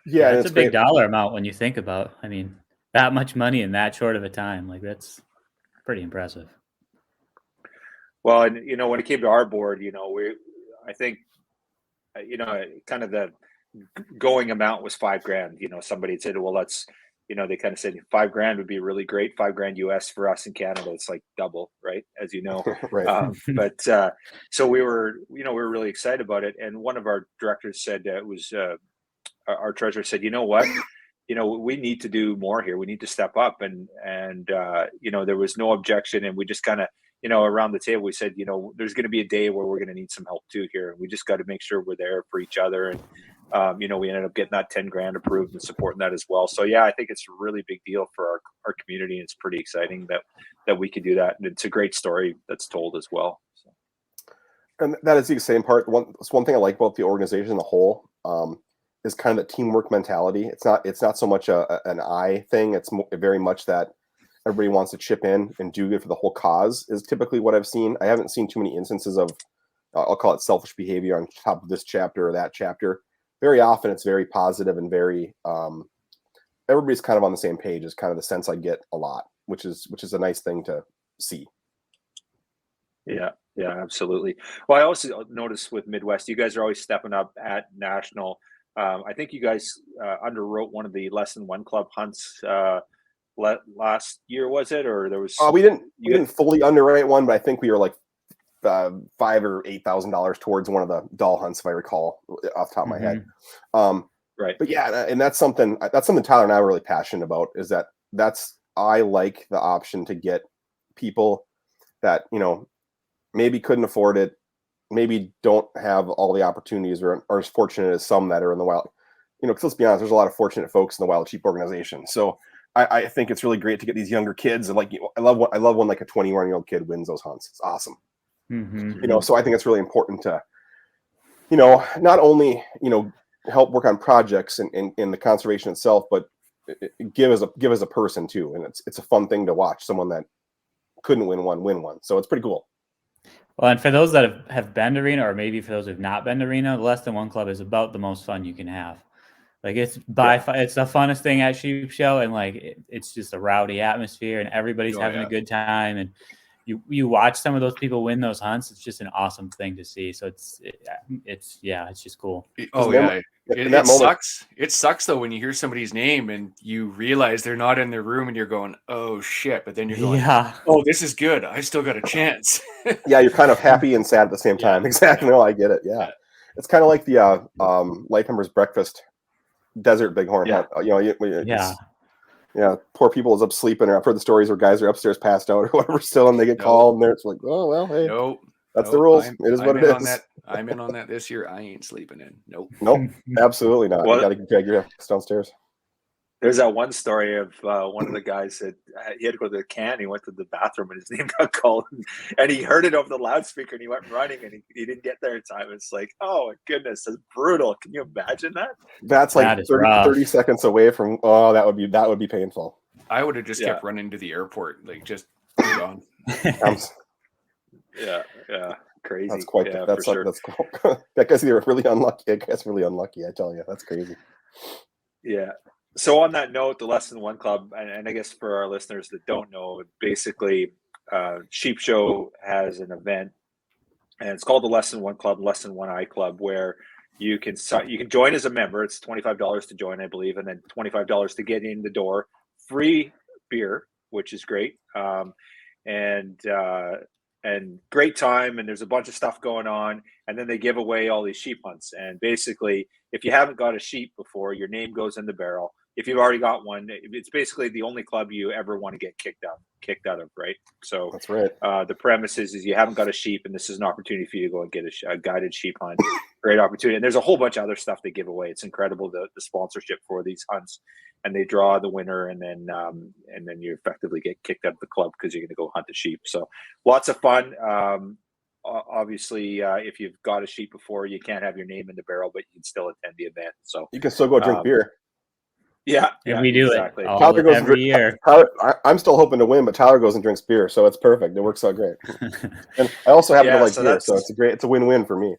Yeah, it's a big dollar amount when you think about. I mean, that much money in that short of a time, like that's pretty impressive. Well, and when it came to our board, I think, kind of the going amount was $5,000. Somebody said, well, let's. They kind of said $5,000 would be really great. $5,000 US for us in Canada. It's like double, right? As you know. Right. But so we were really excited about it. And one of our directors said, it was our treasurer said, you know what? We need to do more here. We need to step up. And there was no objection. And we just kind of, around the table, we said, there's going to be a day where we're going to need some help too here. And we just got to make sure we're there for each other. And, we ended up getting that $10,000 approved and supporting that as well. So yeah, I think it's a really big deal for our community. And it's pretty exciting that we could do that. And it's a great story that's told as well. So. And that is the same part. One thing I like about the organization as a whole is kind of the teamwork mentality. It's not so much an I thing. It's very much that everybody wants to chip in and do good for the whole cause is typically what I've seen. I haven't seen too many instances of, I'll call it selfish behavior on top of this chapter or that chapter. Very often it's very positive and very, everybody's kind of on the same page is kind of the sense I get a lot, which is a nice thing to see. Yeah, absolutely. Well, I also noticed with Midwest, you guys are always stepping up at national. I think you guys underwrote one of the Less Than One Club hunts last year, was it? Or there was we didn't fully underwrite one, but I think we were like $5,000 or $8,000 towards one of the doll hunts, if I recall, off the top of my head. Right. But yeah, and that's something Tyler and I are really passionate about. Is I like the option to get people that maybe couldn't afford it, maybe don't have all the opportunities, or are as fortunate as some that are in the wild. Because let's be honest, there's a lot of fortunate folks in the wild sheep organization. So I think it's really great to get these younger kids, and I love when like a 21-year-old kid wins those hunts. It's awesome. So I think it's really important to, not only, help work on projects and in the conservation itself, but give as a person too. And it's a fun thing to watch someone that couldn't win one. So it's pretty cool. Well, and for those that have been to Reno, or maybe for those who've not been to Reno, the Less Than One Club is about the most fun you can have. Like it's it's the funnest thing at Sheep Show, and like it's just a rowdy atmosphere, and everybody's having a good time, and you watch some of those people win those hunts. It's just an awesome thing to see. So it's just cool. It sucks. It sucks though when you hear somebody's name and you realize they're not in their room and you're going, oh shit, but then you're going, oh, this is good, I still got a chance. Yeah, you're kind of happy and sad at the same time. Exactly. No, I get it. Yeah. It's kind of like the Lighthammer's breakfast desert bighorn hunt. Poor people is up sleeping, or I've heard the stories where guys are upstairs passed out or whatever still, and they get called, and it's like, oh well, hey, that's the rules. It is what it is. I'm in on that this year. I ain't sleeping in. Nope, absolutely not. Well, you got to drag your ass downstairs. There's that one story of one of the guys that he had to go to the can. He went to the bathroom and his name got called, and he heard it over the loudspeaker, and he went running, and he didn't get there in time. It's like, oh my goodness, that's brutal. Can you imagine that? That's like 30 seconds away from. Oh, that would be painful. I would have just kept running to the airport, like just gone. Yeah, crazy. That's quite. That's like, that's cool. That guy's either really unlucky. That guy's really unlucky. I tell you, that's crazy. Yeah. So on that note, the Less Than One Club, and I guess for our listeners that don't know, basically, Sheep Show has an event, and it's called the Less Than One Club, Less Than One Eye Club, where you can join as a member. It's $25 to join, I believe, and then $25 to get in the door. Free beer, which is great, and great time. And there's a bunch of stuff going on, and then they give away all these sheep hunts. And basically, if you haven't got a sheep before, your name goes in the barrel. If you've already got one, it's basically the only club you ever want to get kicked out of, right? So that's right. The premise is you haven't got a sheep, and this is an opportunity for you to go and get a guided sheep hunt. Great opportunity. And there's a whole bunch of other stuff they give away. It's incredible, the sponsorship for these hunts, and they draw the winner, and then you effectively get kicked out of the club because you're going to go hunt the sheep. So lots of fun. Obviously, if you've got a sheep before, you can't have your name in the barrel, but you can still attend the event. So you can still go drink beer. Yeah, we do exactly. Tyler goes every year. I'm still hoping to win, but Tyler goes and drinks beer, so it's perfect. It works out great. And I also happen to like beer, so it's a win-win for me.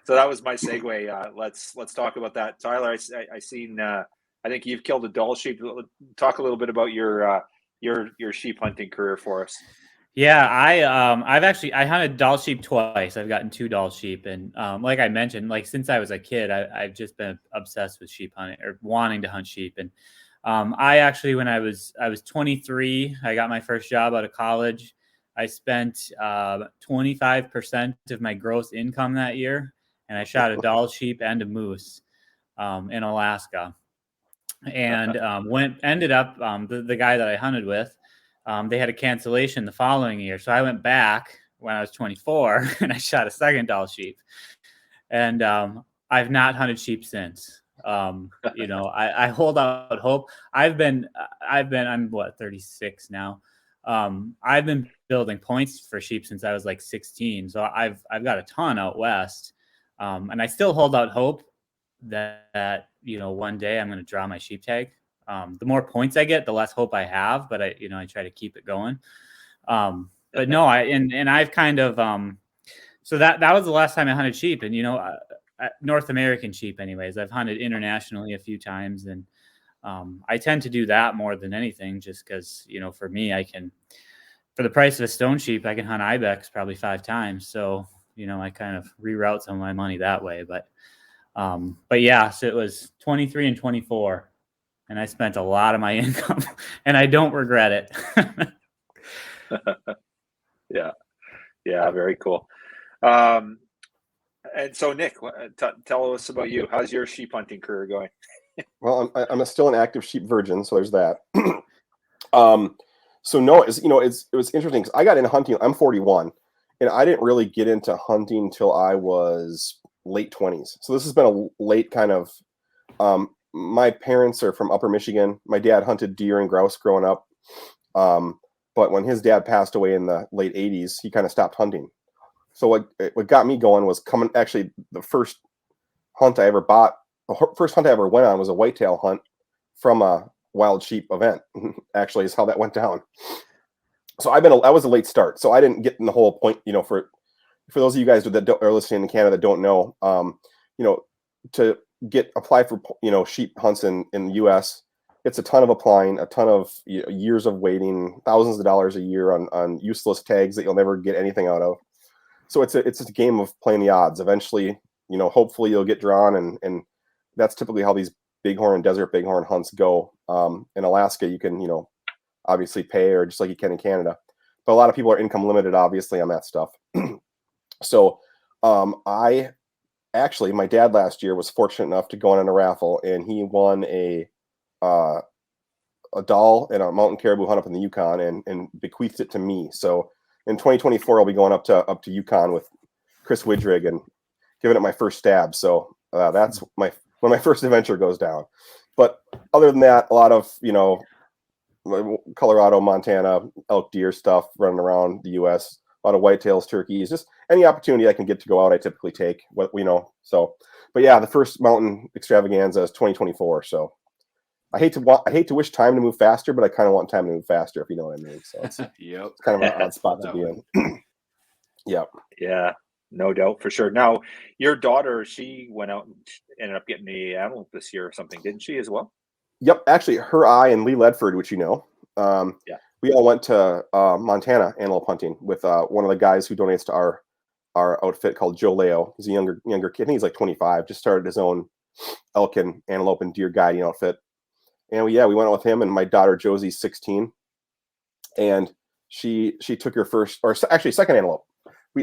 So that was my segue. Let's talk about that, Tyler. I seen. I think you've killed a Dall sheep. Talk a little bit about your sheep hunting career for us. Yeah, I hunted Dall sheep twice. I've gotten 2 Dall sheep, and like I mentioned, like since I was a kid, I've just been obsessed with sheep hunting or wanting to hunt sheep. And I actually, when I was 23, I got my first job out of college. I spent 25% of my gross income that year, and I shot a Dall sheep and a moose in Alaska. And ended up the guy that I hunted with. They had a cancellation the following year. So I went back when I was 24 and I shot a second Dall sheep. And I've not hunted sheep since. I hold out hope. I'm 36 now. I've been building points for sheep since I was like 16. So I've got a ton out west. And I still hold out hope that one day I'm going to draw my sheep tag. The more points I get, the less hope I have, but I try to keep it going. But no, I've kind of, so that was the last time I hunted sheep, and, North American sheep anyways. I've hunted internationally a few times, and I tend to do that more than anything, just because, for me, for the price of a stone sheep, I can hunt ibex probably 5 times. So, I kind of reroute some of my money that way, but yeah, so it was 23 and 24. And I spent a lot of my income, and I don't regret it. Yeah, very cool. And so, Nick, tell us about you. How's your sheep hunting career going? Well, I'm still an active sheep virgin, so there's that. So no, it was interesting because I got into hunting. I'm 41, and I didn't really get into hunting till I was late 20s. So this has been a late kind of. My parents are from Upper Michigan. My dad hunted deer and grouse growing up. But when his dad passed away in the late 80s, he kind of stopped hunting. So what got me going was the first hunt I ever bought, the first hunt I ever went on was a whitetail hunt from a wild sheep event, actually, is how that went down. So I was a late start, so I didn't get in the whole point. For those of you guys that are listening in Canada that don't know, to apply for sheep hunts in the U.S., it's a ton of applying, a ton of years of waiting, thousands of dollars a year on useless tags that you'll never get anything out of. So it's a game of playing the odds. Eventually, hopefully you'll get drawn, and that's typically how these bighorn and desert bighorn hunts go. In Alaska, you can obviously pay, or just like you can in Canada, but a lot of people are income limited, obviously, on that stuff. So my dad last year was fortunate enough to go on a raffle, and he won a doll and a mountain caribou hunt up in the Yukon, and bequeathed it to me. So in 2024, I'll be going up to Yukon with Chris Widrig and giving it my first stab. So that's when my first adventure goes down. But other than that, a lot of Colorado, Montana, elk, deer stuff running around the U.S. A lot of whitetails, turkeys, just any opportunity I can get to go out, I typically take. So, but yeah, the first mountain extravaganza is 2024. So I hate to wish time to move faster, but I kind of want time to move faster, if you know what I mean. So it's, Yep. it's kind of an odd spot to be in. Yeah. Yeah, no doubt, for sure. Now, your daughter, she went out and ended up getting the antelope this year or something, didn't she, as well? Yep. Actually, I and Lee Ledford, which Yeah. we all went to Montana antelope hunting with one of the guys who donates to our outfit, called Joe Leo. He's a younger kid. I think he's like 25. Just started his own elk and antelope and deer guiding outfit. And we went out with him, and my daughter Josie's 16, and she took her first, or actually second antelope.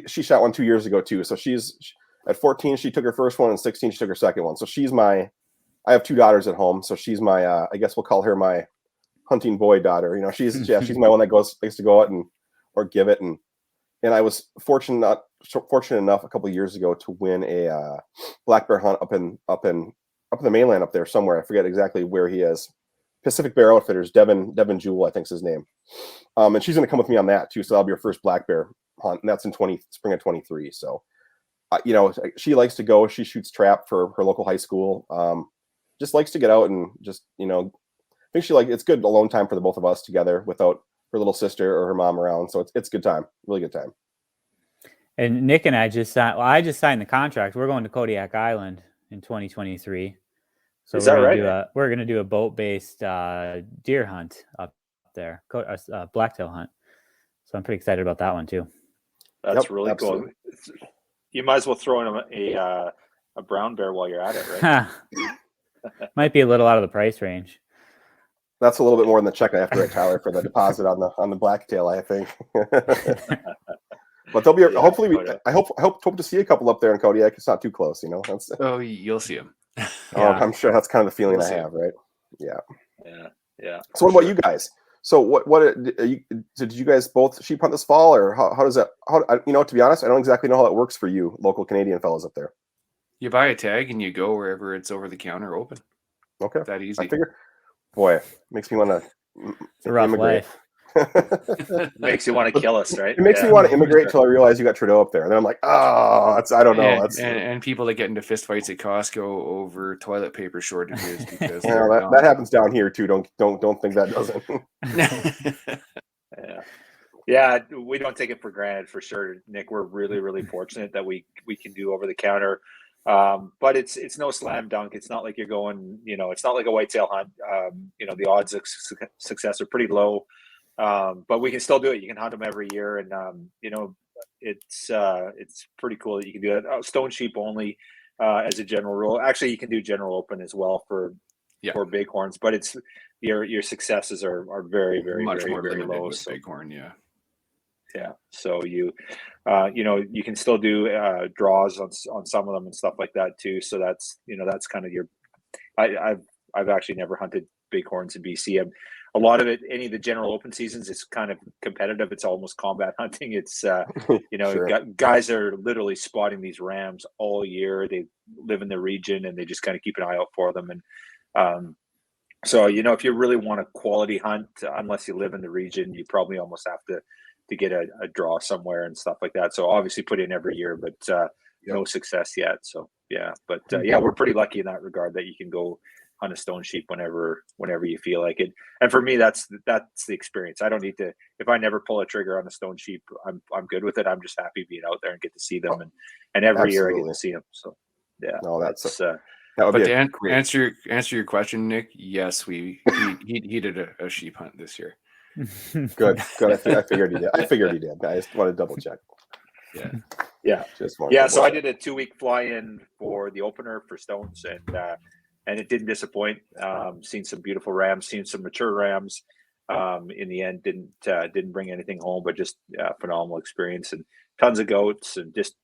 She shot one 2 years ago too. So she's at 14. She took her first one, and 16 she took her second one. So I have two daughters at home, so she's my I guess we'll call her my hunting boy daughter. She's my one that likes to go out or give it, and I was fortunate enough a couple of years ago to win a black bear hunt up in the mainland up there somewhere. I forget exactly where he is. Pacific Bear Outfitters, Devin Jewell, I think is his name. And she's going to come with me on that too. So that'll be her first black bear hunt, and that's in spring of 23. So, she likes to go. She shoots trap for her local high school. Just likes to get out and just, I think it's good alone time for the both of us together without her little sister or her mom around. So it's good time, really good time. And Nick and I just signed the contract. We're going to Kodiak Island in 2023. So Is that right? We're going to do a boat-based deer hunt up there, blacktail hunt. So I'm pretty excited about that one too. That's really absolutely cool. You might as well throw in a brown bear while you're at it, right? Might be a little out of the price range. That's a little bit more than the check I have to write Tyler for the deposit on the blacktail, I think. But they'll be hopefully. I hope to see a couple up there in Kodiak. It's not too close, You'll see them. I'm sure that's kind of the feeling I have, right? Yeah. So what about you guys? So what did you guys both sheep hunt this fall, or how does that? To be honest, I don't exactly know how it works for you local Canadian fellows up there. You buy a tag and you go wherever it's over the counter open. Okay, that easy. I figure. Boy, makes me want to. It's a rough immigrate. life. Makes you want to kill us, right? It makes me want to immigrate until I realize you got Trudeau up there, and then I'm like, I don't know. And people that get into fistfights at Costco over toilet paper shortages because that happens down here too. Don't think that doesn't. Yeah, we don't take it for granted, for sure, Nick. We're really, really fortunate that we can do over the counter. But it's no slam dunk. It's not like you're going, it's not like a whitetail hunt. The odds of success are pretty low. But we can still do it. You can hunt them every year, and it's pretty cool that you can do that. Stone sheep only, as a general rule. Actually, you can do general open as well for bighorns, but it's your successes are very, very, much very, more very limited low. with bighorn, yeah. So you can still do draws on some of them and stuff like that too. So that's kind of I've actually never hunted bighorns in BC. A lot of it, any of the general open seasons, it's kind of competitive. It's almost combat hunting. It's Sure. Guys are literally spotting these rams all year. They live in the region and they just kind of keep an eye out for them. And so if you really want a quality hunt, unless you live in the region, you probably almost have to get a draw somewhere and stuff like that. So obviously put in every year, but no success yet. So but we're pretty lucky in that regard that you can go hunt a stone sheep whenever you feel like it. And for me, that's the experience. I don't need to. If I never pull a trigger on a stone sheep, I'm good with it. I'm just happy being out there and get to see them, and every year I get to see them. So yeah, No, that's that would But be to great. answer your question, Nick, yes, he did a sheep hunt this year. Good. I figured he did. I just want to double check. Yeah. So I did a 2-week fly-in for the opener for stones, and it didn't disappoint. Seen some beautiful rams, seen some mature rams. In the end, didn't bring anything home, but just phenomenal experience, and tons of goats, and just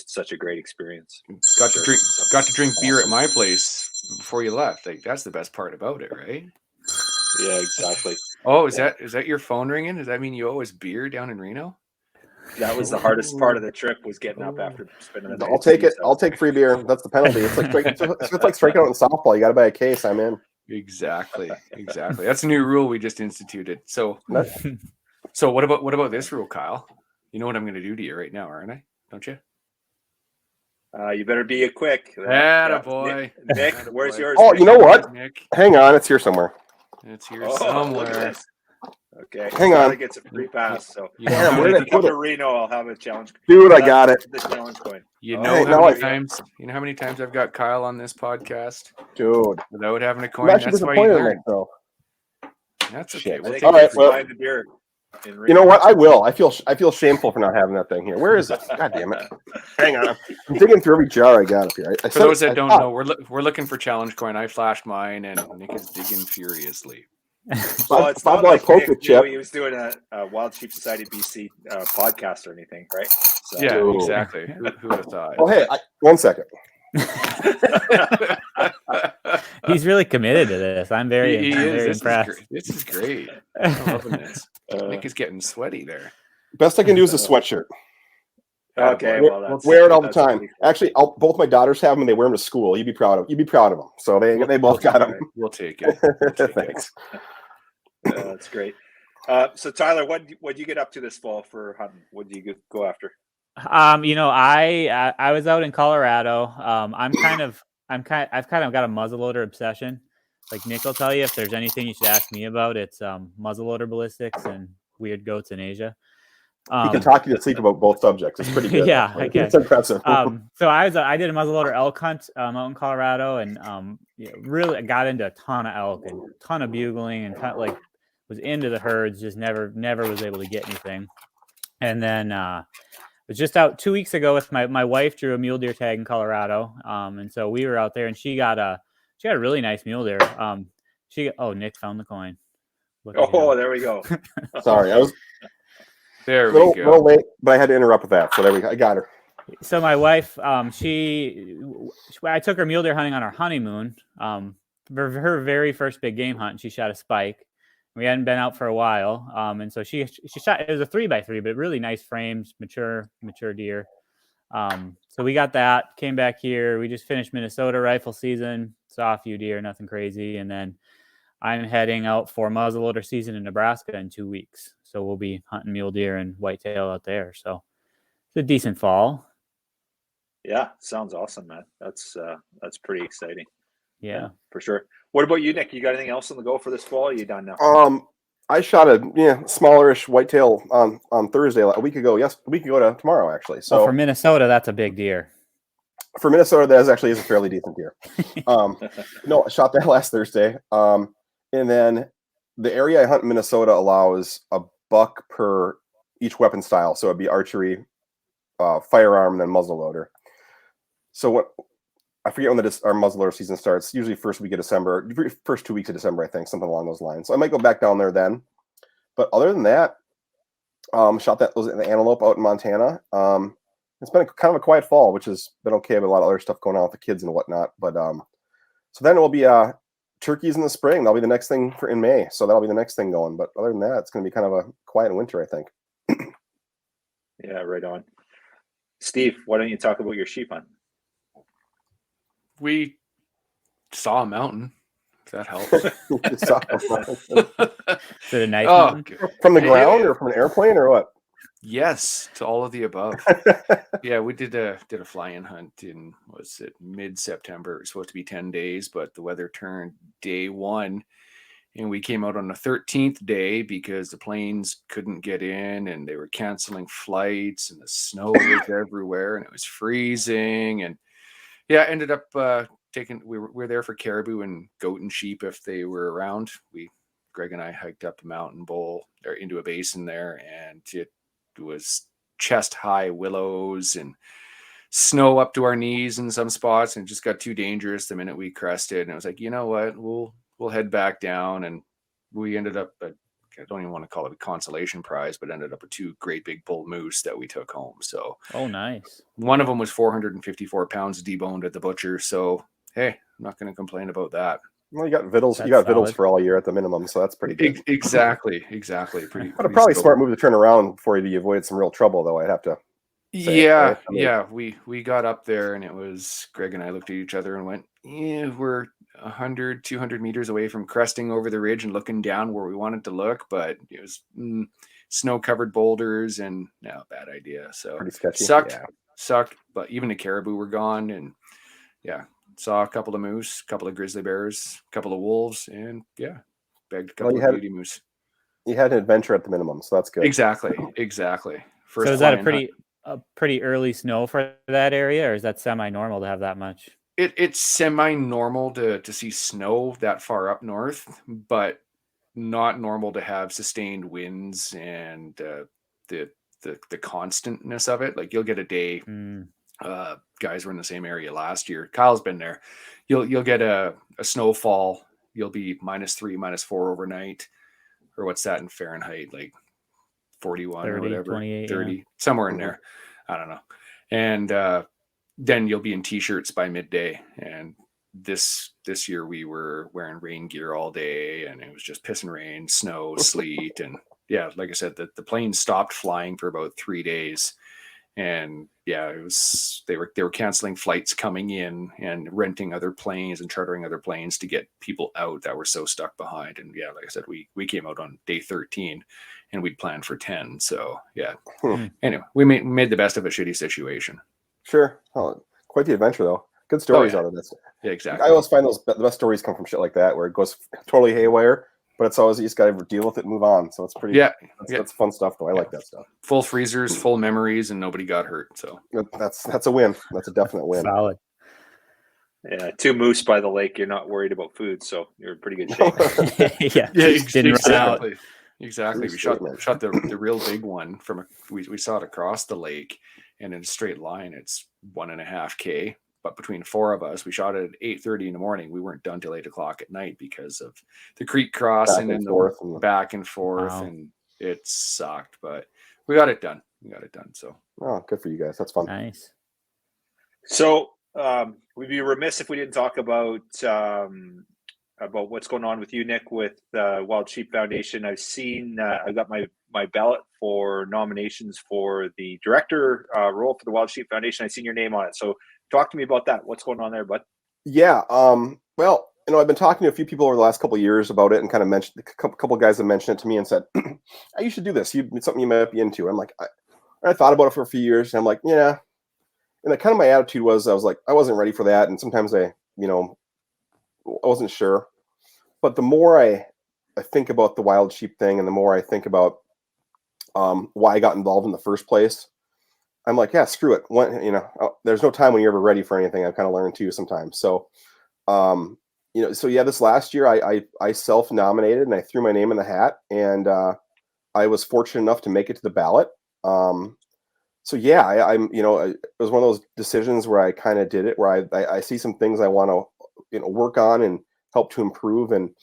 such a great experience. Got to drink beer at my place before you left. Like, that's the best part about it, right? Yeah, exactly. Oh, is that your phone ringing? Does that mean you owe us beer down in Reno? That was the hardest part of the trip, was getting up after spending the night. I'll take it. I'll take free beer. That's the penalty. It's like striking out in softball. You got to buy a case. I'm in. Exactly. That's a new rule we just instituted. So what about this rule, Kyle? You know what I'm going to do to you right now, aren't I? Don't you? You better be quick. Attaboy. Nick, where's yours? Oh, Nick? you know what? Nick, Hang on, it's here somewhere. it's here Look at somewhere. this. Okay, Hang on. It gets a free pass. So Damn, where when did I I come put to it? Reno, I'll have a challenge. Dude, I got it. The challenge coin. You Oh, know hey, how now many I- times? You know how many times I've got Kyle on this podcast Dude, without having a I'm coin? actually That's why you disappointed in learn. it, though. That's okay. Shit. We'll I take think All right, it's well- buying the beer in Reno. You know what? I will. I feel shameful for not having that thing here. Where is it? God damn it! Hang on. I'm digging through every jar I got up here. For those that don't know, we're looking for challenge coin. I flashed mine, and Nick is digging furiously. Well, it's not $5 like poker Nick chip. knew he was doing a Wild Sheep Society BC podcast or anything, right? So, Yeah, Dude. exactly. Who would have thought? Oh, hey, 1 second. He's really committed to this. I'm very impressed. This is great. I'm loving this. Nick is getting sweaty there. Best I can do is a sweatshirt. Okay, well, that's Wear it all the that's time. pretty cool. Actually, both my daughters have them, and they wear them to school. You'd be proud of them. So they both got them. We'll take it. We'll take it. Thanks. That's great. So Tyler, what you get up to this fall for hunting? What do you go after? I was out in Colorado. I've kind of got a muzzleloader obsession. Like Nick will tell you, if there's anything you should ask me about, it's muzzleloader ballistics and weird goats in Asia. He can talk you to sleep about both subjects. It's pretty good. Yeah, I guess. It's impressive. So I did a muzzleloader elk hunt out in Colorado, and really got into a ton of elk and a ton of bugling, and was into the herds, just never was able to get anything. And then was just out 2 weeks ago with my wife drew a mule deer tag in Colorado, and so we were out there, and she got a really nice mule deer. Nick found the coin. There we go. Sorry, I was There a we go. little late, but I had to interrupt with that. So there we go. I got her. So my wife, I took her mule deer hunting on our honeymoon. For her very first big game hunt, and she shot a spike. We hadn't been out for a while, and so she shot. It was a 3x3, but really nice frames, mature deer. So we got that. Came back here. We just finished Minnesota rifle season. Saw a few deer, nothing crazy, and then I'm heading out for muzzleloader season in Nebraska in 2 weeks. So we'll be hunting mule deer and whitetail out there. So it's a decent fall. Yeah, sounds awesome, man. That's pretty exciting. Yeah, for sure. What about you, Nick? You got anything else on the go for this fall? Or are you done now? I shot a smallerish whitetail on Thursday a week ago. Yes, a week ago to tomorrow actually. So for Minnesota, that's a big deer. For Minnesota, that actually is a fairly decent deer. No, I shot that last Thursday. And then the area I hunt in Minnesota allows a buck per each weapon style. So it'd be archery, firearm, and then muzzleloader. So I forget when our muzzleloader season starts. Usually first 2 weeks of December, I think, something along those lines. So I might go back down there then. But other than that, shot the antelope out in Montana. It's been kind of a quiet fall, which has been okay, but a lot of other stuff going on with the kids and whatnot. But so then it will be turkeys in the spring. That'll be the next thing in May. So that'll be the next thing going. But other than that, it's going to be kind of a quiet winter, I think. Yeah, right on. Steve, why don't you talk about your sheep hunt? We saw a mountain. If that helps. Is it a nice Oh, mountain? From the ground or from an airplane or what? Yes, to all of the above. Yeah, we did a fly-in hunt in, was it mid-September? It was supposed to be 10 days, but the weather turned day one, and we came out on the 13th day because the planes couldn't get in and they were canceling flights and the snow was everywhere and it was freezing. And yeah, ended up we were there for caribou and goat and sheep if they were around. Greg and I hiked up a mountain bowl or into a basin there, and it was chest high willows and snow up to our knees in some spots, and it just got too dangerous the minute we crested. And I was like, you know what, we'll head back down. And we ended up I don't even want to call it a consolation prize, but ended up with 2 great big bull moose that we took home. So Oh, nice. one of them was 454 pounds deboned at the butcher. So hey, I'm not going to complain about that. Well, you got vittles. That's You got vittles solid. for all year at the minimum, so that's pretty good. Exactly. But a probably smart move to turn around before you avoid some real trouble, though. I'd have to. Yeah. We got up there, and it was Greg and I looked at each other and went, yeah, we're 100, 200 meters away from cresting over the ridge and looking down where we wanted to look, but it was snow-covered boulders, and no, bad idea. So Pretty sketchy. Sucked. But even the caribou were gone, and yeah, saw a couple of moose, a couple of grizzly bears, a couple of wolves, and yeah, bagged a couple of beauty moose. You had an adventure at the minimum, so that's good. Exactly. So is that a pretty early snow for that area, or is that semi-normal to have that much? It's semi-normal to see snow that far up north, but not normal to have sustained winds and the constantness of it. Like you'll get a day. Guys were in the same area last year. Kyle's been there. You'll get a snowfall. You'll be -3, -4 overnight, or what's that in Fahrenheit? Like 41 or whatever, 28, 30, somewhere in there. I don't know. And then you'll be in t-shirts by midday. And this year we were wearing rain gear all day, and it was just pissing rain, snow, sleet, and yeah, like I said, the planes stopped flying for about 3 days. And yeah, it was they were canceling flights coming in and renting other planes and chartering other planes to get people out that were so stuck behind. And yeah, like I said, we came out on day 13 and we'd planned for 10. So yeah. Anyway, we made the best of a shitty situation. Sure. Oh, quite the adventure though. Good stories out of this. Yeah, exactly. I always find the best stories come from shit like that, where it goes totally haywire, but it's always you just got to deal with it and move on. So it's pretty. That's fun stuff though. I like that stuff. Full freezers, full memories, and nobody got hurt. So that's a win. That's a definite win. Solid. Yeah, 2 moose by the lake. You're not worried about food, so you're in pretty good shape. yeah, exactly. Exactly. We shot the real big one we saw it across the lake, and in a straight line, it's 1.5K. But between 4 of us, we shot it at 8:30 in the morning. We weren't done till 8 o'clock at night because of the creek crossing and the back and forth, and it sucked. But we got it done. So, good for you guys. That's fun. Nice. So we'd be remiss if we didn't talk about what's going on with you, Nick, with Wild Sheep Foundation. I've seen I got my ballot for nominations for the director role for the Wild Sheep Foundation. I've seen your name on it. So talk to me about that. What's going on there, bud? Yeah. Well, I've been talking to a few people over the last couple of years about it, and kind of mentioned a couple of guys that mentioned it to me and said, "You should do this. It's something you might be into." I'm like, I thought about it for a few years, and I'm like, yeah. And kind of my attitude was, I was like, I wasn't ready for that, and sometimes I wasn't sure. But the more I think about the wild sheep thing, and the more I think about why I got involved in the first place, I'm like, yeah, screw it. There's no time when you're ever ready for anything. I've kind of learned too sometimes. So, this last year I self-nominated and I threw my name in the hat, and I was fortunate enough to make it to the ballot. So yeah, it was one of those decisions where I kind of did it, where I see some things I want to, work on and help to improve. And,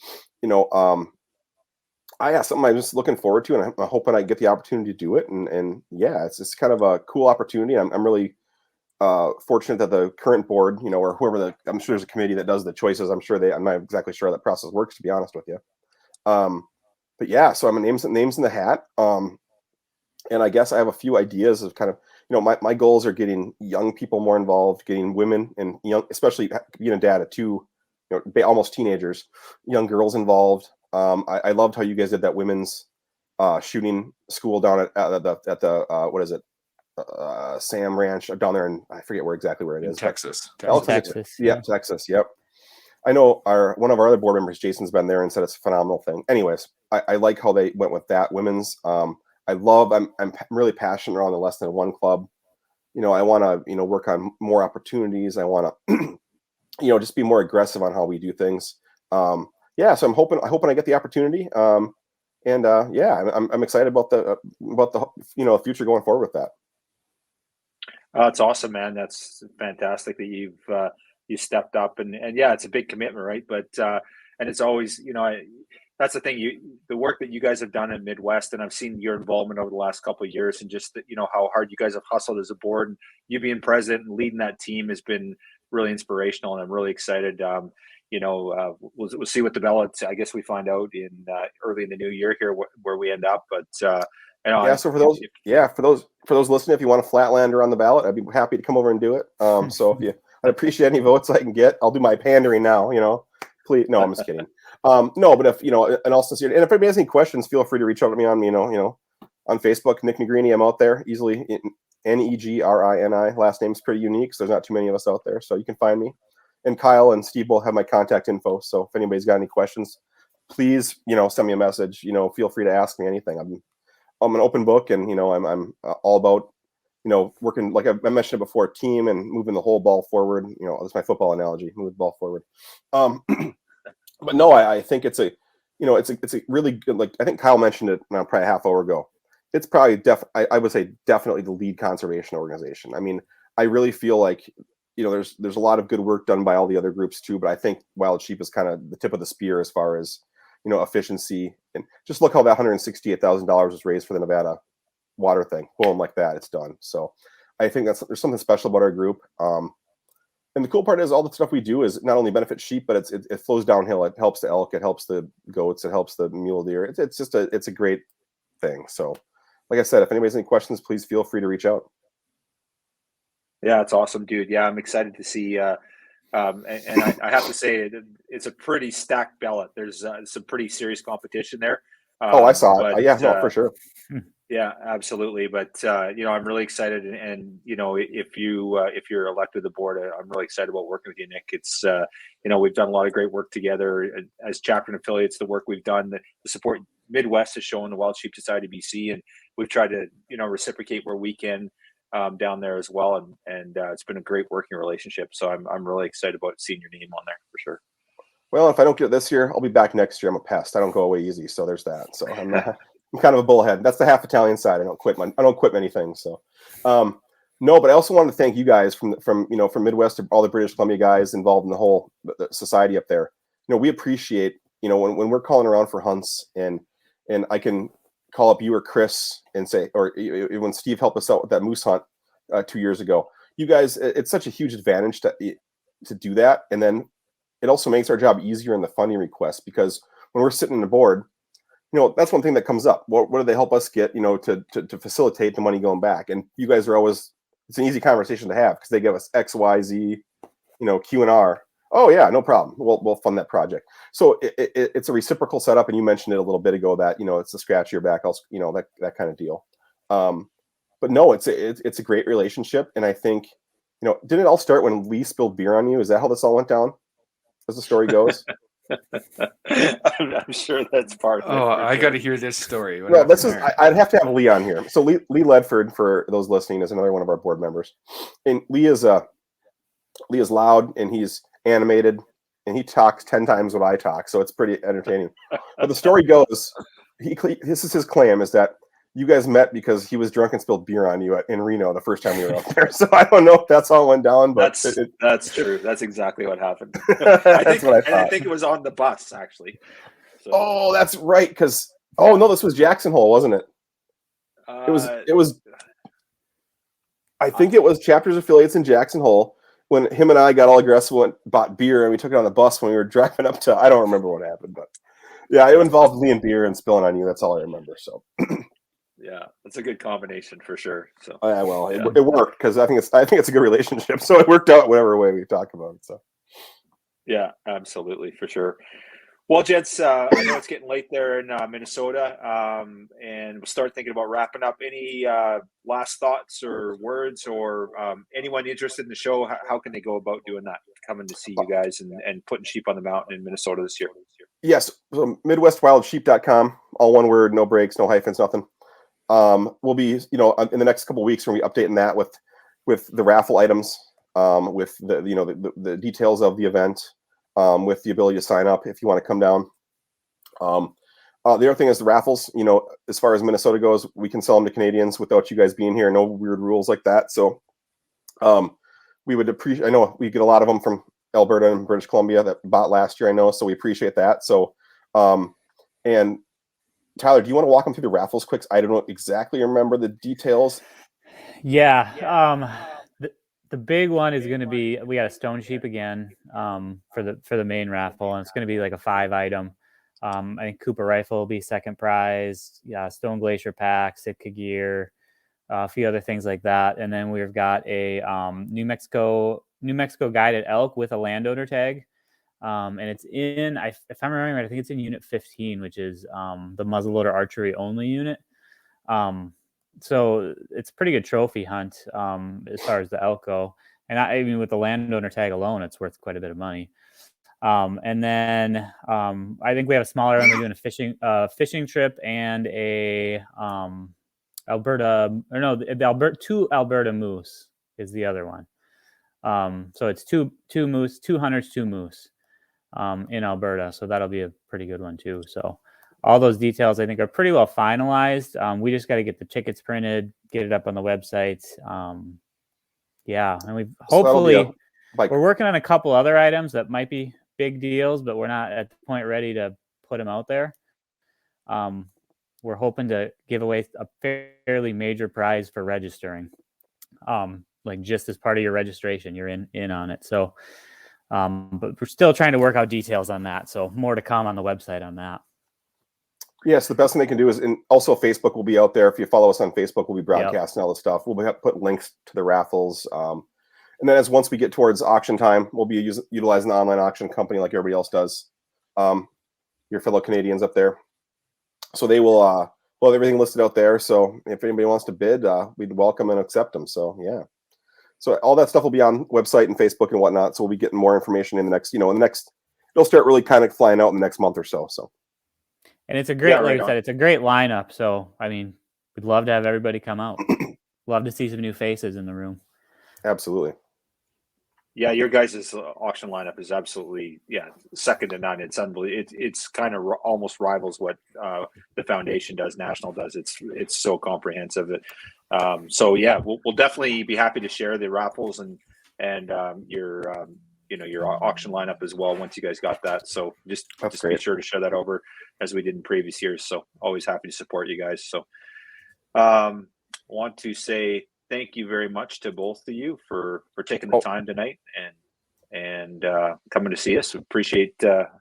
something I'm just looking forward to, and I'm hoping I get the opportunity to do it. And yeah, it's just kind of a cool opportunity. I'm really fortunate that the current board, or whoever I'm sure there's a committee that does the choices. I'm not exactly sure how that process works, to be honest with you. But yeah, so I'm names in the hat. And I guess I have a few ideas of kind of, my goals are getting young people more involved, getting women and especially being a dad of 2, almost teenagers, young girls involved. I loved how you guys did that women's shooting school down at the what is it? Sam Ranch down there, and I forget exactly where it is. Texas. Texas. Yeah, Texas. Yep. I know one of our other board members, Jason's been there and said it's a phenomenal thing. Anyways, I like how they went with that women's. I'm really passionate around the less than one club. I want to work on more opportunities. I want to just be more aggressive on how we do things. So I'm hoping I get the opportunity. I'm excited about the future going forward with that. It's awesome, man. That's fantastic that you stepped up, and yeah, it's a big commitment, right? But and it's always, that's the thing. The work that you guys have done in Midwest, and I've seen your involvement over the last couple of years, and just how hard you guys have hustled as a board, and you being president and leading that team has been really inspirational, and I'm really excited. We'll see what the ballot. I guess we find out in early in the new year here where we end up, but. So for those listening, if you want a Flatlander on the ballot, I'd be happy to come over and do it. So I'd appreciate any votes I can get. I'll do my pandering now. Please. No, I'm just kidding. No, but if in all sincerity, and if anybody has any questions, feel free to reach out to me on on Facebook, Nick Negrini. I'm out there easily. Negrini. Last name's pretty unique, so there's not too many of us out there, so you can find me. And Kyle and Steve both have my contact info. So if anybody's got any questions, please send me a message. Feel free to ask me anything. I'm an open book, and I'm all about working, like I mentioned it before, team and moving the whole ball forward. That's my football analogy, move the ball forward. But no, I think it's a really good, like I think Kyle mentioned it probably a half hour ago. It's probably I would say definitely the lead conservation organization. I mean, I really feel like there's a lot of good work done by all the other groups too, but I think Wild Sheep is kind of the tip of the spear as far as efficiency. And just look how that $168,000 was raised for the Nevada water thing. Boom, like that, it's done. So I think there's something special about our group. And the cool part is all the stuff we do is not only benefit sheep, but it flows downhill. It helps the elk, it helps the goats, it helps the mule deer. It's just it's a great thing. So like I said, if anybody has any questions, please feel free to reach out. Yeah, it's awesome, dude. Yeah, I'm excited to see. I have to say, it's a pretty stacked ballot. There's some pretty serious competition there. I saw it. Yeah, no, for sure. Yeah, absolutely. But I'm really excited, and if you're elected to the board, I'm really excited about working with you, Nick. It's we've done a lot of great work together as chapter and affiliates. The work we've done, the support Midwest has shown the Wild Sheep Society BC, and we've tried to reciprocate where we can. Down there as well, and it's been a great working relationship. So I'm really excited about seeing your name on there for sure. Well, if I don't get it this year, I'll be back next year. I'm a pest. I don't go away easy, so there's that. So I'm kind of a bullhead. That's the half Italian side. I don't quit many things. So no, but I also wanted to thank you guys from Midwest, all the British Columbia guys involved in the whole society up there. We appreciate when we're calling around for hunts, and I can call up you or Chris and say, or when Steve helped us out with that moose hunt 2 years ago, you guys, it's such a huge advantage to do that. And then it also makes our job easier in the funding request, because when we're sitting in the board, that's one thing that comes up. What do they help us get, to facilitate the money going back? And you guys are always, it's an easy conversation to have because they give us X, Y, Z, Q and R. Oh yeah, no problem. We'll fund that project. So it's a reciprocal setup, and you mentioned it a little bit ago that it's a scratch your back, that kind of deal. But no, it's a great relationship, and I think didn't it all start when Lee spilled beer on you? Is that how this all went down, as the story goes? I'm sure that's part of it. Oh, I got to hear this story. Well, I'd have to have Lee on here. So Lee Ledford, for those listening, is another one of our board members, and Lee is loud, and he's animated, and he talks 10 times what I talk, so it's pretty entertaining. But the story goes, this is his claim, is that you guys met because he was drunk and spilled beer on you in Reno the first time we were out there. So I don't know if that's how it went down, but that's true. That's exactly what happened. I think it was on the bus, actually. So. Oh, that's right. Because this was Jackson Hole, wasn't it? It was. I think it was Chapters Affiliates in Jackson Hole, when him and I got all aggressive and bought beer, and we took it on the bus when we were driving up to, I don't remember what happened, but yeah, it involved Lee and beer and spilling on you. That's all I remember. So yeah, that's a good combination for sure. So it worked, because I think it's a good relationship. So it worked out whatever way we talk about it. So yeah, absolutely, for sure. Well, gents, I know it's getting late there in Minnesota, and we'll start thinking about wrapping up. Any last thoughts or words, or anyone interested in the show, how can they go about doing that, coming to see you guys and putting sheep on the mountain in Minnesota this year? Yes, so MidwestWildSheep.com, all one word, no breaks, no hyphens, nothing. We'll be, in the next couple of weeks, we'll be updating that with the raffle items, with the details of the event. With the ability to sign up if you want to come down. The other thing is the raffles. As far as Minnesota goes, we can sell them to Canadians without you guys being here. No weird rules like that. So we would appreciate. I know we get a lot of them from Alberta and British Columbia that bought last year. I know, so we appreciate that. So, and Tyler, do you want to walk them through the raffles quick? I don't exactly remember the details. Yeah. The big one is going to be, we got a stone sheep again for the main raffle, and it's going to be like a 5-item. I think Cooper rifle will be second prize. Yeah, Stone Glacier pack, Sitka gear, a few other things like that. And then we've got a New Mexico guided elk with a landowner tag, and it's in, if I'm remembering right, I think it's in Unit 15, which is the muzzleloader archery only unit. So it's a pretty good trophy hunt as far as the elk go. And I mean, with the landowner tag alone, it's worth quite a bit of money. And then I think we have a smaller one. We're doing a fishing trip and a two Alberta moose is the other one. So it's two moose, 2 hunters, 2 moose in Alberta. So that'll be a pretty good one too. So all those details, I think, are pretty well finalized. We just got to get the tickets printed, get it up on the website. And we've hopefully we're working on a couple other items that might be big deals, but we're not at the point ready to put them out there. We're hoping to give away a fairly major prize for registering, like just as part of your registration, you're in on it. So, but we're still trying to work out details on that. So more to come on the website on that. Yes, the best thing they can do is, and also Facebook will be out there. If you follow us on Facebook, we'll be broadcasting all the stuff. We'll put links to the raffles. And then once we get towards auction time, we'll be utilizing the online auction company like everybody else does. Your fellow Canadians up there. So they will have everything listed out there. So if anybody wants to bid, we'd welcome and accept them. So, yeah. So all that stuff will be on website and Facebook and whatnot. So we'll be getting more information in the next, it'll start really kind of flying out in the next month or so. So. And it's a great, like I said, it's a great lineup. So, I mean, we'd love to have everybody come out. Love to see some new faces in the room. Absolutely. Yeah, your guys' auction lineup is absolutely, second to none. It's unbelievable. It's kind of almost rivals what the foundation does, National does. It's so comprehensive. We'll definitely be happy to share the raffles and your auction lineup as well once you guys got that. So just be sure to share that over as we did in previous years. So always happy to support you guys. So want to say thank you very much to both of you for taking the time tonight and coming to see us. We appreciate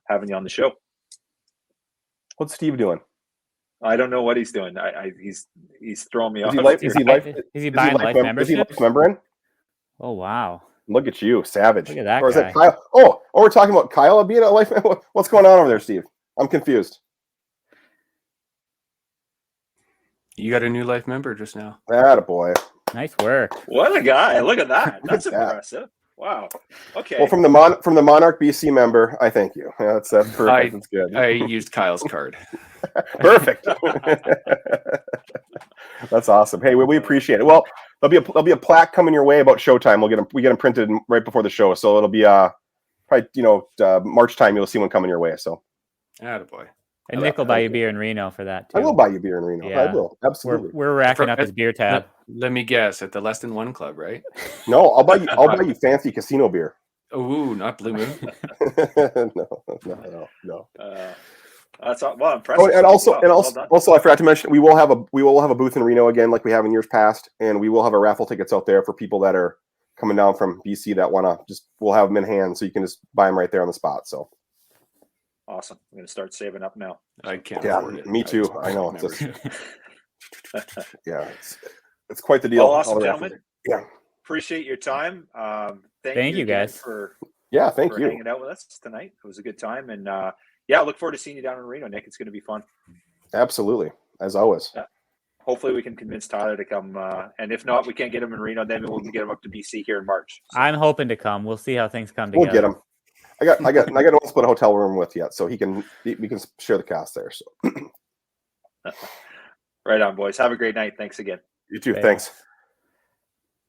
having you on the show. What's Steve doing? I don't know what he's doing. He's throwing me off. Is he buying life membership? Is he life member in? Oh, wow. Look at you, savage. Look at that Or is guy. it Kyle? Oh, we're talking about Kyle being a life member. What's going on over there, Steve? I'm confused. You got a new life member just now. Attaboy. Nice work. What a guy. Look at that. That's Look at that. impressive. Wow. Okay. Well, from the Monarch BC member, I thank you. Yeah, that's perfect. That's good. I used Kyle's card. Perfect. That's awesome. Hey, we appreciate it. Well, there'll be a plaque coming your way about showtime. We get them printed right before the show, so it'll be probably March time. You'll see one coming your way. So, attaboy. And Nick will buy you beer in Reno for that too. I will buy you beer in Reno. Yeah. I will, absolutely. We're racking up his beer tab. Let me guess, at the Less Than One Club, right? No, I'll buy you fancy casino beer. Oh, not Blue Moon. No. That's well impressive. Oh, and also, I forgot to mention we will have a booth in Reno again, like we have in years past, and we will have a raffle tickets out there for people that are coming down from BC that want to we'll have them in hand, so you can just buy them right there on the spot. So awesome! I'm going to start saving up now. I can't. Yeah, afford it. Me too. I know. It's quite the deal. Well, awesome, gentlemen. Yeah, appreciate your time. Thank you guys for thank you hanging out with us tonight. It was a good time, and yeah, I look forward to seeing you down in Reno, Nick. It's going to be fun. Absolutely, as always. Hopefully we can convince Tyler to come. And if not, we can't get him in Reno. Then we'll get him up to BC here in March. So. I'm hoping to come. We'll see how things come We'll together. get him. I got no one to split a hotel room with yet, so we can share the cost there. So right on, boys. Have a great night. Thanks again. you too. Okay. Thanks.